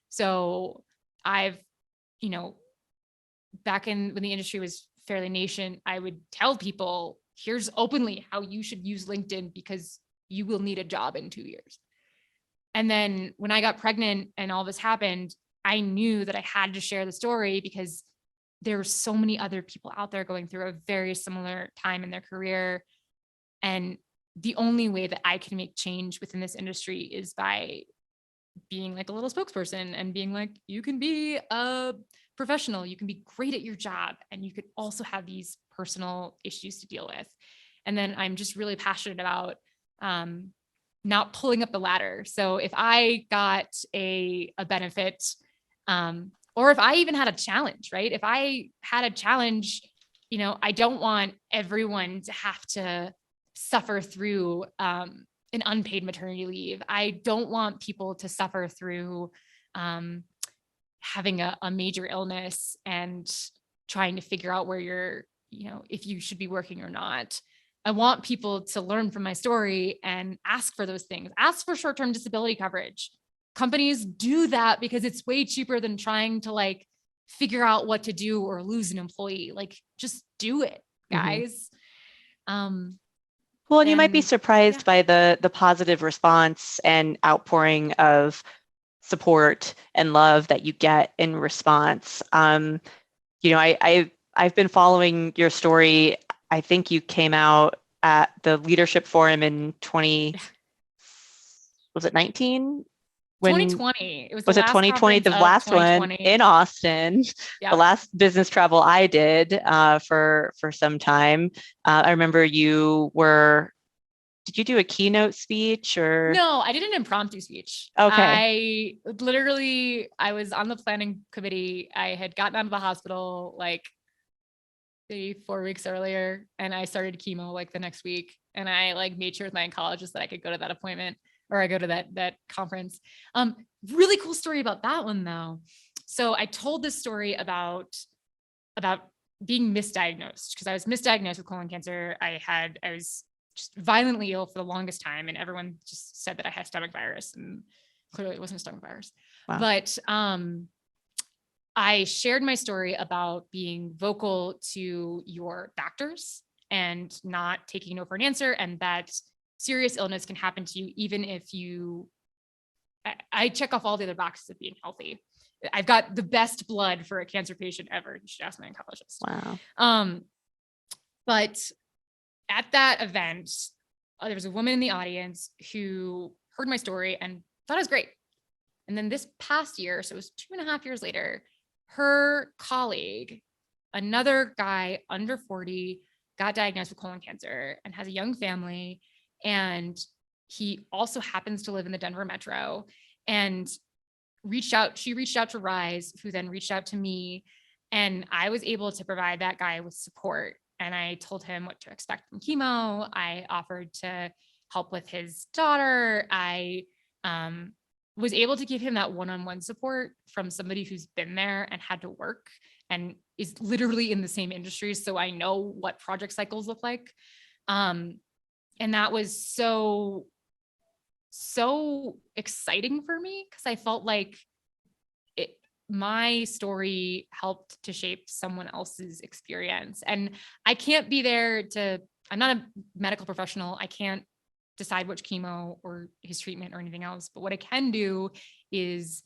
So I've, back when the industry was fairly nascent, I would tell people, here's openly how you should use LinkedIn because you will need a job in 2 years. And then when I got pregnant and all this happened, I knew that I had to share the story because there were so many other people out there going through a very similar time in their career. And the only way that I can make change within this industry is by being like a little spokesperson and being like, you can be a professional, you can be great at your job, and you could also have these personal issues to deal with. And then I'm just really passionate about not pulling up the ladder. So if I got a benefit, or if I even had a challenge, right? If I had a challenge, I don't want everyone to have to suffer through an unpaid maternity leave. I don't want people to suffer through having a major illness and trying to figure out where you're, if you should be working or not. I want people to learn from my story and ask for those things. Ask for short-term disability coverage. Companies do that because it's way cheaper than trying to figure out what to do or lose an employee. Just do it, guys. Well, and you might be surprised by the positive response and outpouring of support and love that you get in response. I've been following your story. I think you came out at the Leadership Forum in 2019? 2020. Was it 2020? The last one in Austin. Yep. The last business travel I did for some time. I remember did you do a keynote speech or? No, I did an impromptu speech. Okay. I was on the planning committee. I had gotten out of the hospital maybe 4 weeks earlier, and I started chemo the next week. And I made sure with my oncologist that I could go to that appointment, or I go to that conference. Really cool story about that one though. So I told this story about being misdiagnosed, because I was misdiagnosed with colon cancer. I was just violently ill for the longest time, and everyone just said that I had stomach virus, and clearly it wasn't a stomach virus. Wow. But I shared my story about being vocal to your doctors and not taking no for an answer, and that serious illness can happen to you even if I check off all the other boxes of being healthy. I've got the best blood for a cancer patient ever. You should ask my oncologist. Wow. But at that event, there was a woman in the audience who heard my story and thought it was great. And then this past year, so it was 2.5 years later, her colleague, another guy under 40, got diagnosed with colon cancer and has a young family. And he also happens to live in the Denver metro, and she reached out to Rise, who then reached out to me. And I was able to provide that guy with support. And I told him what to expect from chemo. I offered to help with his daughter. I was able to give him that one-on-one support from somebody who's been there and had to work and is literally in the same industry. So I know what project cycles look like. And that was so exciting for me, because I felt like my story helped to shape someone else's experience. And I can't be there I'm not a medical professional. I can't decide which chemo or his treatment or anything else. But what I can do is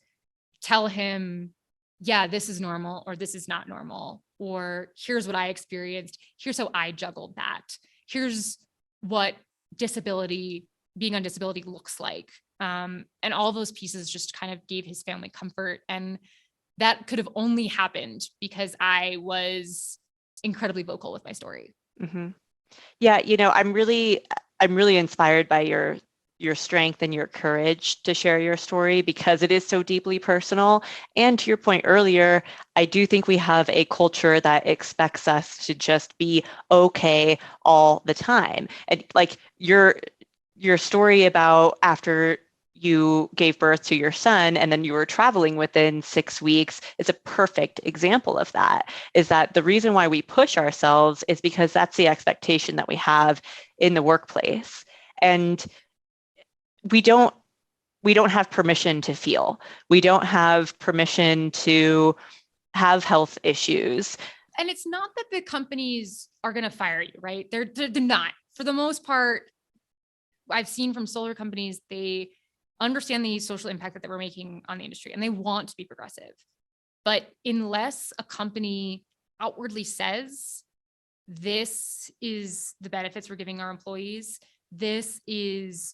tell him yeah, this is normal, or this is not normal, or here's what I experienced. Here's how I juggled that. Here's what being on disability looks like. And all those pieces just kind of gave his family comfort. And that could have only happened because I was incredibly vocal with my story. Mm-hmm. Yeah, I'm really inspired by your strength and your courage to share your story because it is so deeply personal. And to your point earlier, I do think we have a culture that expects us to just be okay all the time. And like your story about after you gave birth to your son and then you were traveling within 6 weeks is a perfect example of that. Is that the reason why we push ourselves is because that's the expectation that we have in the workplace. And we don't have permission to feel. We don't have permission to have health issues. And it's not that the companies are going to fire you, right? They're not. For the most part, I've seen from solar companies, they understand the social impact that they were making on the industry and they want to be progressive. But unless a company outwardly says, this is the benefits we're giving our employees, this is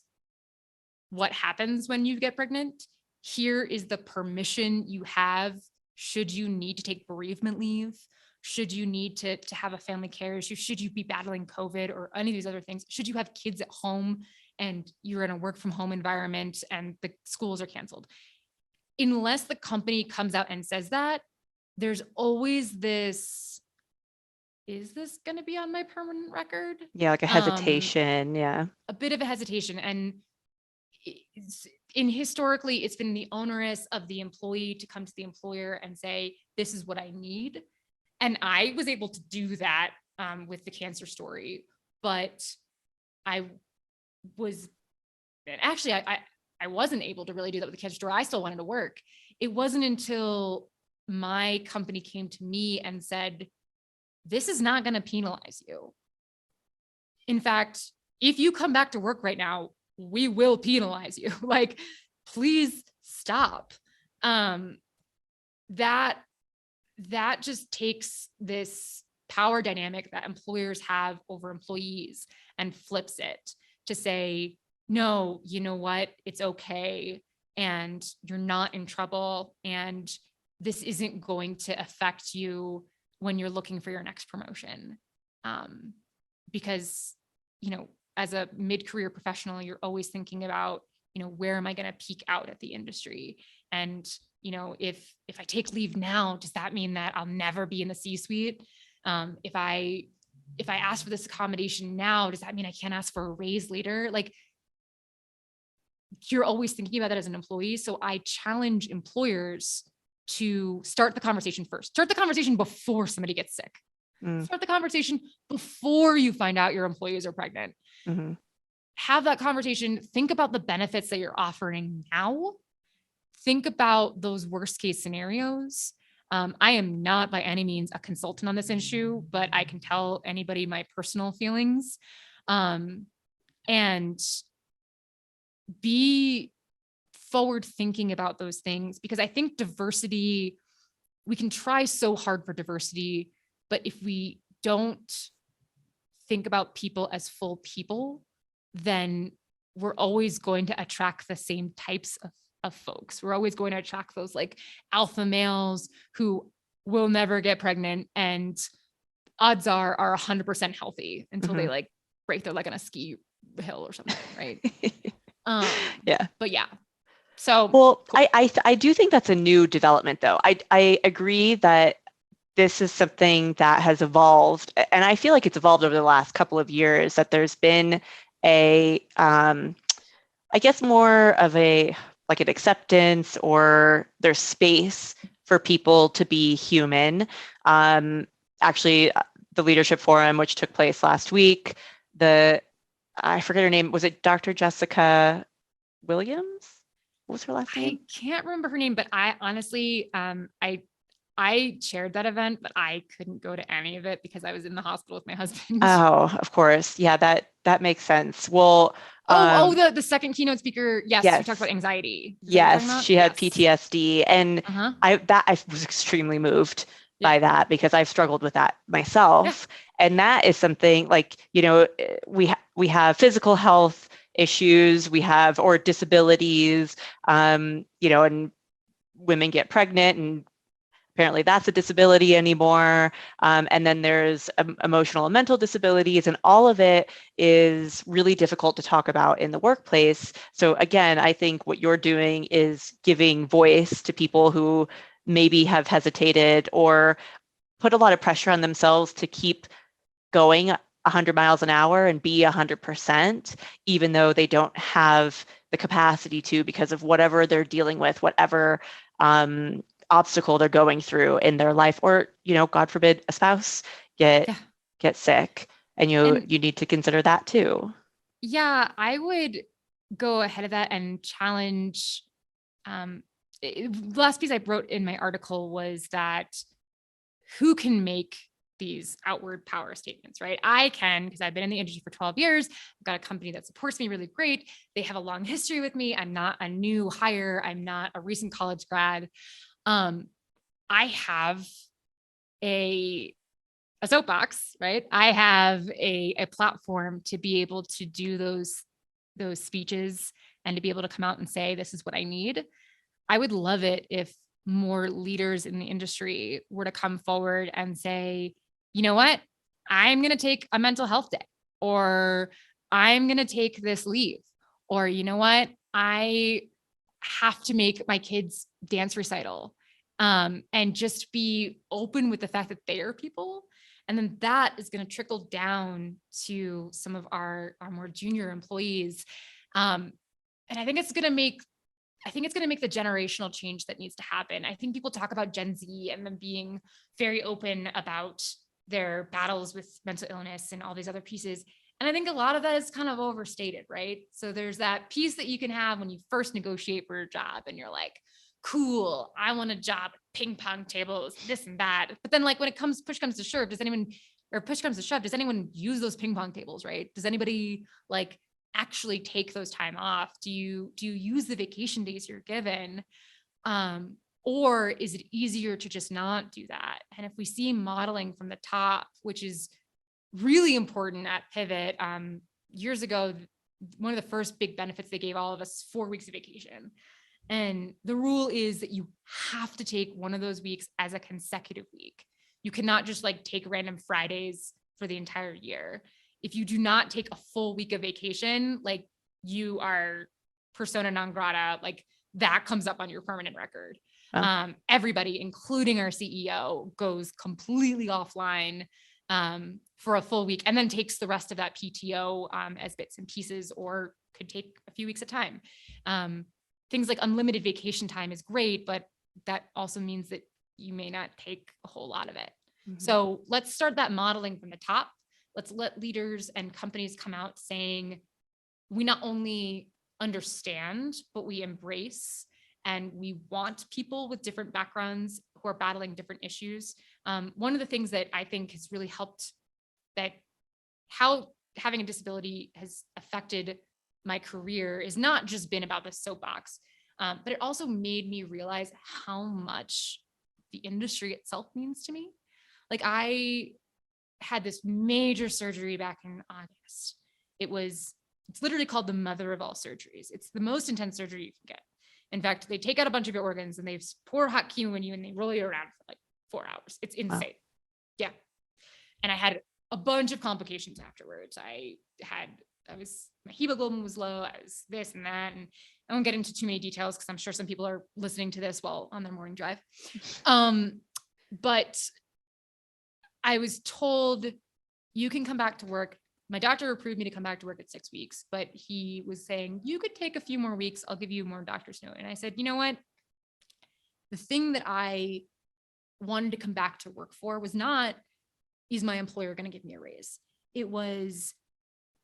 what happens when you get pregnant, here is the permission you have should you need to take bereavement leave, should you need to have a family care issue, should you be battling COVID or any of these other things, should you have kids at home and you're in a work from home environment and the schools are canceled. Unless the company comes out and says that, there's always this, is this going to be on my permanent record? Yeah, like a hesitation. Yeah. A bit of a hesitation. And historically, it's been the onus of the employee to come to the employer and say, this is what I need. And I was able to do that with the cancer story, but I wasn't able to really do that with the cancer story. I still wanted to work. It wasn't until my company came to me and said, this is not going to penalize you. In fact, if you come back to work right now, we will penalize you. Like, please stop. That just takes this power dynamic that employers have over employees and flips it to say, no, you know what? It's okay. And you're not in trouble. And this isn't going to affect you when you're looking for your next promotion. Because, as a mid-career professional, you're always thinking about, where am I going to peak out at the industry? And, if I take leave now, does that mean that I'll never be in the C-suite? If I ask for this accommodation now, does that mean I can't ask for a raise later? Like, you're always thinking about that as an employee. So I challenge employers to start the conversation first. Start the conversation before somebody gets sick. Start the conversation before you find out your employees are pregnant. Mm-hmm. Have that conversation. Think about the benefits that you're offering now. Think about those worst case scenarios. I am not by any means a consultant on this issue, but I can tell anybody my personal feelings. And be forward thinking about those things, because I think diversity, we can try so hard for diversity, but if we don't think about people as full people, then we're always going to attract the same types of folks. We're always going to attract those like alpha males who will never get pregnant and odds are 100% healthy until they like break their leg on a ski hill or something, right? Yeah. But yeah. So well, cool. I do think that's a new development though. I agree that this is something that has evolved, and I feel like it's evolved over the last couple of years, that there's been a, I guess more of a, like an acceptance, or there's space for people to be human. Actually, the Leadership Forum, which took place last week, I forget her name, was it Dr. Jessica Williams? What was her last name? I can't remember her name, but I honestly, I I chaired that event, but I couldn't go to any of it because I was in the hospital with my husband. Oh, of course. Yeah, that makes sense. Well, The second keynote speaker. Yes, she talked yes, about anxiety. Is that what you're talking yes, about? she had Yes. PTSD, and Uh-huh. I was extremely moved Yeah. by that because I've struggled with that Yeah. myself, and that is something like, we have physical health issues, we have or disabilities, and women get pregnant and apparently that's a disability anymore. And then there's emotional and mental disabilities, and all of it is really difficult to talk about in the workplace. So again, I think what you're doing is giving voice to people who maybe have hesitated or put a lot of pressure on themselves to keep going 100 miles an hour and be 100%, even though they don't have the capacity to because of whatever they're dealing with, whatever obstacle they're going through in their life, or God forbid, a spouse get Yeah. sick, and And you need to consider that too. yeah, I would go ahead of that and challenge. The last piece I wrote in my article was that who can make these outward power statements, right? I can, because I've been in the industry for 12 years. I've got a company that supports me really great. They have a long history with me. I'm not a new hire. I'm not a recent college grad. I have a soapbox, right? I have a platform to be able to do those speeches and to be able to come out and say, this is what I need. I would love it if more leaders in the industry were to come forward and say, you know what, I'm going to take a mental health day, or I'm going to take this leave, or you know what, I have to make my kids dance recital, and just be open with the fact that they are people. And then that is going to trickle down to some of our more junior employees. And I think it's going to make the generational change that needs to happen. I think people talk about Gen Z and them being very open about their battles with mental illness and all these other pieces. And I think a lot of that is kind of overstated, right? So there's that piece that you can have when you first negotiate for a job and you're like, cool, I want a job, ping pong tables, this and that. But then like when push comes to shove, does anyone use those ping pong tables, right? Does anybody like actually take those time off? Do you use the vacation days you're given? Or is it easier to just not do that? And if we see modeling from the top, which is really important at Pivot, years ago, one of the first big benefits they gave all of us 4 weeks of vacation. And the rule is that you have to take one of those weeks as a consecutive week. You cannot just like take random Fridays for the entire year. If you do not take a full week of vacation, like you are persona non grata, like that comes up on your permanent record. Oh. Everybody, including our CEO, goes completely offline for a full week and then takes the rest of that PTO as bits and pieces, or could take a few weeks at a time. Things like unlimited vacation time is great, but that also means that you may not take a whole lot of it. Mm-hmm. So let's start that modeling from the top. Let's let leaders and companies come out saying, we not only understand, but we embrace, and we want people with different backgrounds who are battling different issues. One of the things that I think has really helped, that how having a disability has affected my career, is not just been about the soapbox, but it also made me realize how much the industry itself means to me. Like I had this major surgery back in August. It's literally called the mother of all surgeries. It's the most intense surgery you can get. In fact, they take out a bunch of your organs and they pour hot chemo in you and they roll you around for like 4 hours. It's insane. Wow. Yeah. And I had a bunch of complications afterwards. My hemoglobin was low. I was this and that. And I won't get into too many details because I'm sure some people are listening to this while on their morning drive. But I was told, you can come back to work. My doctor approved me to come back to work at 6 weeks, but he was saying, you could take a few more weeks. I'll give you more doctor's note. And I said, you know what? The thing that I wanted to come back to work for was not, is my employer going to give me a raise? It was,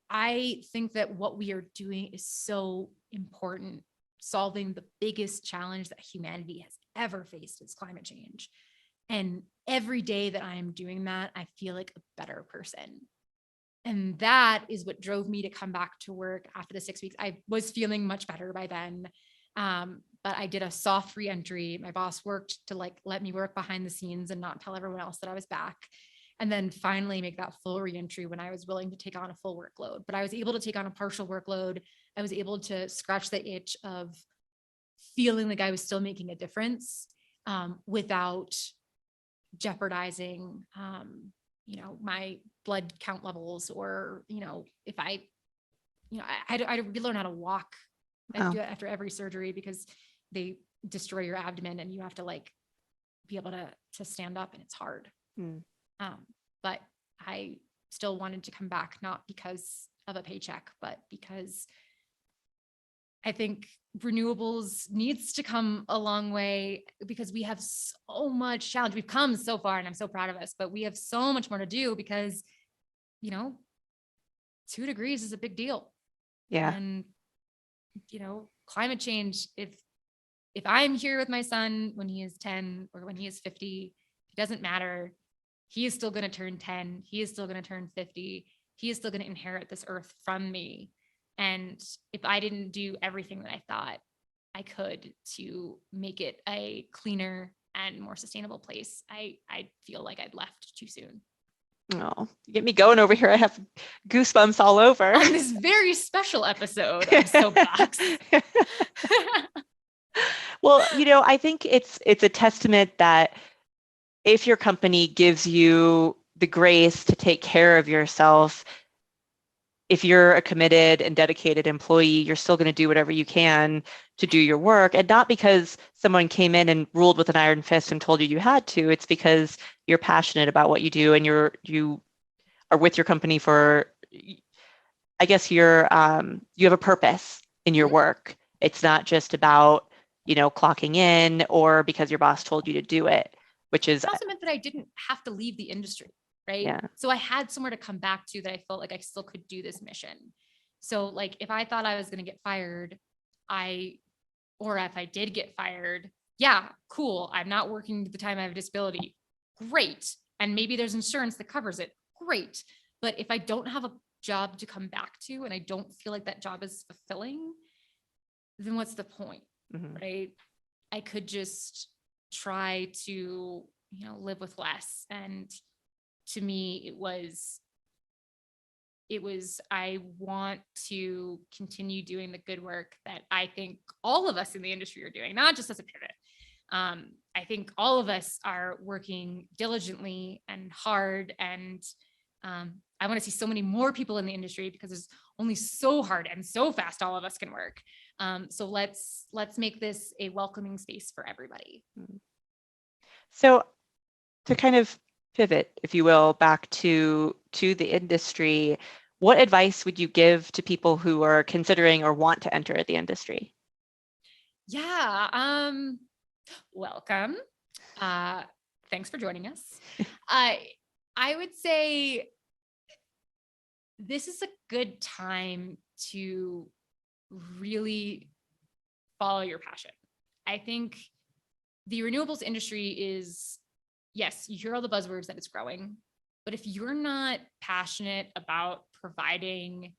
I think that what we are doing is so important, solving the biggest challenge that humanity has ever faced is climate change. And every day that I am doing that, I feel like a better person. And that is what drove me to come back to work after the 6 weeks. I was feeling much better by then. But I did a soft reentry. My boss worked to like let me work behind the scenes and not tell everyone else that I was back. And then finally make that full reentry when I was willing to take on a full workload. But I was able to take on a partial workload. I was able to scratch the itch of feeling like I was still making a difference without jeopardizing, my blood count levels, or, if I relearn how to walk. I Wow. do it after every surgery because they destroy your abdomen and you have to like be able to stand up, and it's hard. But I still wanted to come back, not because of a paycheck, but because I think renewables needs to come a long way, because we have so much challenge. We've come so far and I'm so proud of us, but we have so much more to do because, 2 degrees is a big deal. Yeah. And, climate change, if I'm here with my son when he is 10 or when he is 50, it doesn't matter. He is still going to turn 10. He is still going to turn 50. He is still going to inherit this earth from me. And if I didn't do everything that I thought I could to make it a cleaner and more sustainable place, I feel like I'd left too soon. Oh, you get me going over here. I have goosebumps all over. On this very special episode of Soapbox. Well, I think it's a testament that if your company gives you the grace to take care of yourself, if you're a committed and dedicated employee, you're still going to do whatever you can to do your work. And not because someone came in and ruled with an iron fist and told you you had to. It's because you're passionate about what you do, and you are with your company for, I guess you have a purpose in your work. It's not just about, clocking in or because your boss told you to do it, which is It also meant that I didn't have to leave the industry. Right. Yeah. So I had somewhere to come back to that I felt like I still could do this mission. So like, if I thought I was going to get fired, or if I did get fired, yeah, cool. I'm not working at the time I have a disability. Great. And maybe there's insurance that covers it. Great. But if I don't have a job to come back to and I don't feel like that job is fulfilling, then what's the point? Mm-hmm. Right. I could just try to, live with less. And to me, it was, I want to continue doing the good work that I think all of us in the industry are doing, not just as a pivot. I think all of us are working diligently and hard, and I want to see so many more people in the industry because there's only so hard and so fast all of us can work. So let's make this a welcoming space for everybody. So to kind of pivot, if you will, back to the industry, what advice would you give to people who are considering or want to enter the industry? Yeah. Welcome. Thanks for joining us. I would say this is a good time to really follow your passion. I think the renewables industry is, yes, you hear all the buzzwords that it's growing, but if you're not passionate about providing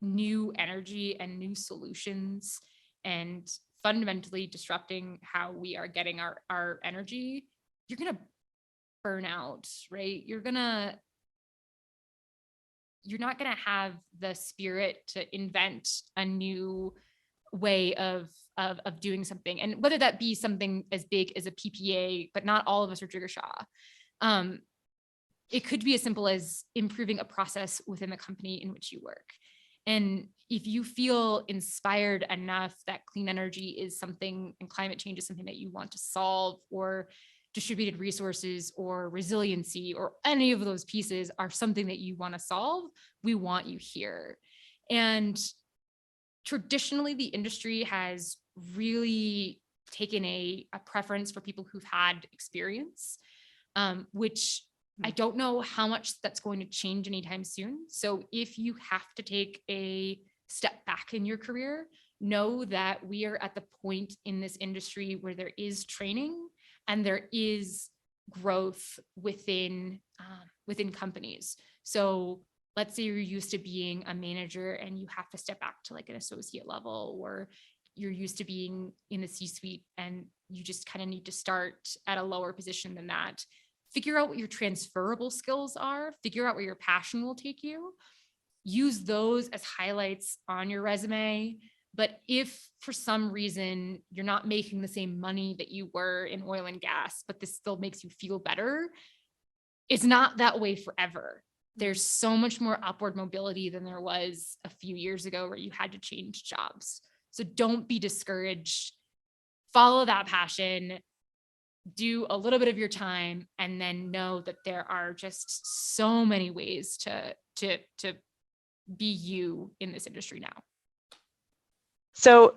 new energy and new solutions and fundamentally disrupting how we are getting our energy, you're going to burn out, right? You're not going to have the spirit to invent a new way of doing something. And whether that be something as big as a PPA, but not all of us are Trigger Shaw. It could be as simple as improving a process within the company in which you work. And if you feel inspired enough that clean energy is something and climate change is something that you want to solve, or distributed resources or resiliency or any of those pieces are something that you want to solve, we want you here. And traditionally, the industry has really taken a preference for people who've had experience, which I don't know how much that's going to change anytime soon. So if you have to take a step back in your career, know that we are at the point in this industry where there is training and there is growth within companies. So let's say you're used to being a manager and you have to step back to like an associate level, or you're used to being in the C-suite and you just kind of need to start at a lower position than that. Figure out what your transferable skills are, figure out where your passion will take you, use those as highlights on your resume. But if for some reason you're not making the same money that you were in oil and gas, but this still makes you feel better, it's not that way forever. There's so much more upward mobility than there was a few years ago where you had to change jobs. So don't be discouraged. Follow that passion, do a little bit of your time, and then know that there are just so many ways to be you in this industry now. So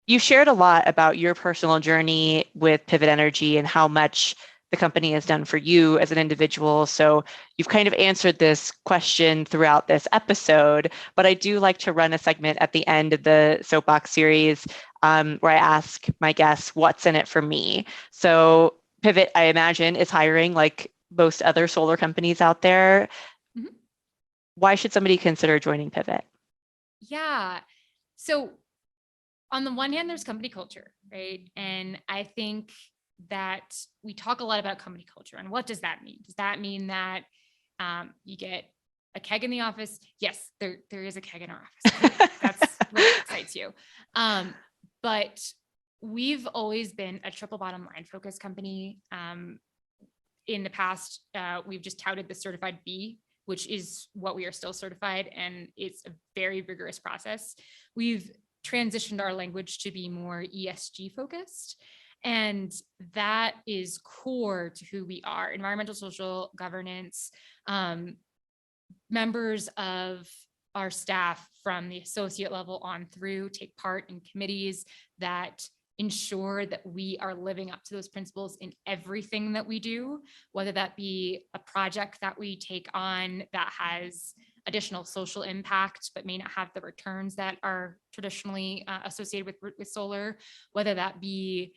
you shared a lot about your personal journey with Pivot Energy and how much the company has done for you as an individual. So you've kind of answered this question throughout this episode, but I do like to run a segment at the end of the Soapbox series where I ask my guests, what's in it for me? So Pivot, I imagine, is hiring like most other solar companies out there. Mm-hmm. Why should somebody consider joining Pivot? Yeah. So on the one hand, there's company culture, right? And I think that we talk a lot about company culture. And what does that mean? Does that mean that you get a keg in the office? Yes, there is a keg in our office. That's what excites you. But we've always been a triple bottom line focused company. In the past, we've just touted the certified B, which is what we are still certified. And it's a very rigorous process. We've transitioned our language to be more ESG focused. And that is core to who we are: environmental, social, governance. Members of our staff from the associate level on through take part in committees that ensure that we are living up to those principles in everything that we do, whether that be a project that we take on that has additional social impact, but may not have the returns that are traditionally associated with solar, whether that be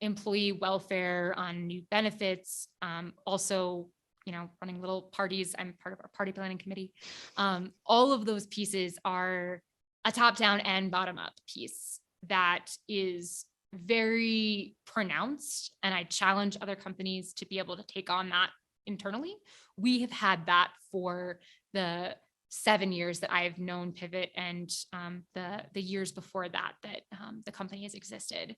employee welfare on new benefits, also, running little parties. I'm part of our party planning committee. All of those pieces are a top-down and bottom-up piece that is very pronounced. And I challenge other companies to be able to take on that internally. We have had that for the 7 years that I've known Pivot, and the years before that the company has existed.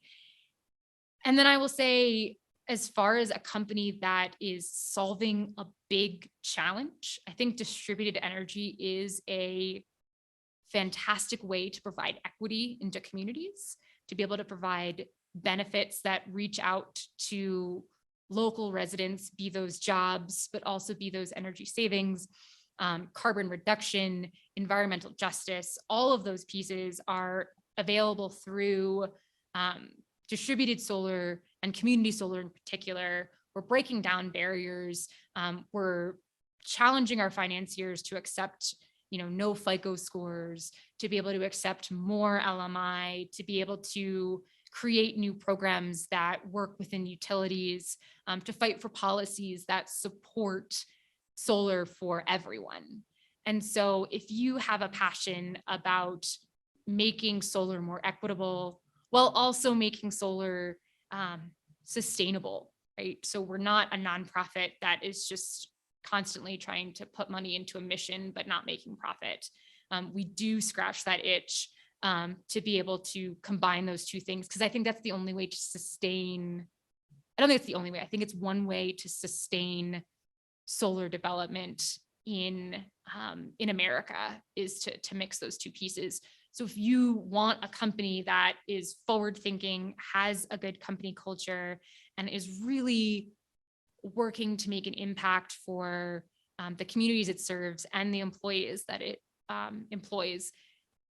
And then I will say, as far as a company that is solving a big challenge, I think distributed energy is a fantastic way to provide equity into communities, to be able to provide benefits that reach out to local residents, be those jobs, but also be those energy savings, carbon reduction, environmental justice. All of those pieces are available through distributed solar and community solar in particular. We're breaking down barriers. We're challenging our financiers to accept, no FICO scores, to be able to accept more LMI, to be able to create new programs that work within utilities, to fight for policies that support solar for everyone. And so if you have a passion about making solar more equitable, while also making solar sustainable, right? So we're not a nonprofit that is just constantly trying to put money into a mission, but not making profit. We do scratch that itch to be able to combine those two things, because I think that's the only way to sustain. I don't think it's the only way. I think it's one way to sustain solar development in America, is to mix those two pieces. So if you want a company that is forward thinking, has a good company culture, and is really working to make an impact for the communities it serves and the employees that it employs,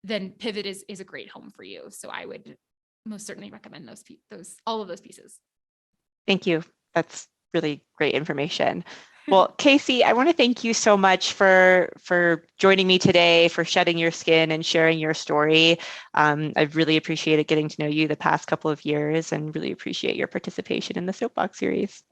then Pivot is a great home for you. So I would most certainly recommend all of those pieces. Thank you. That's really great information. Well, Kacie, I want to thank you so much for joining me today, for shedding your skin and sharing your story. I've really appreciated getting to know you the past couple of years and really appreciate your participation in the Soapbox series.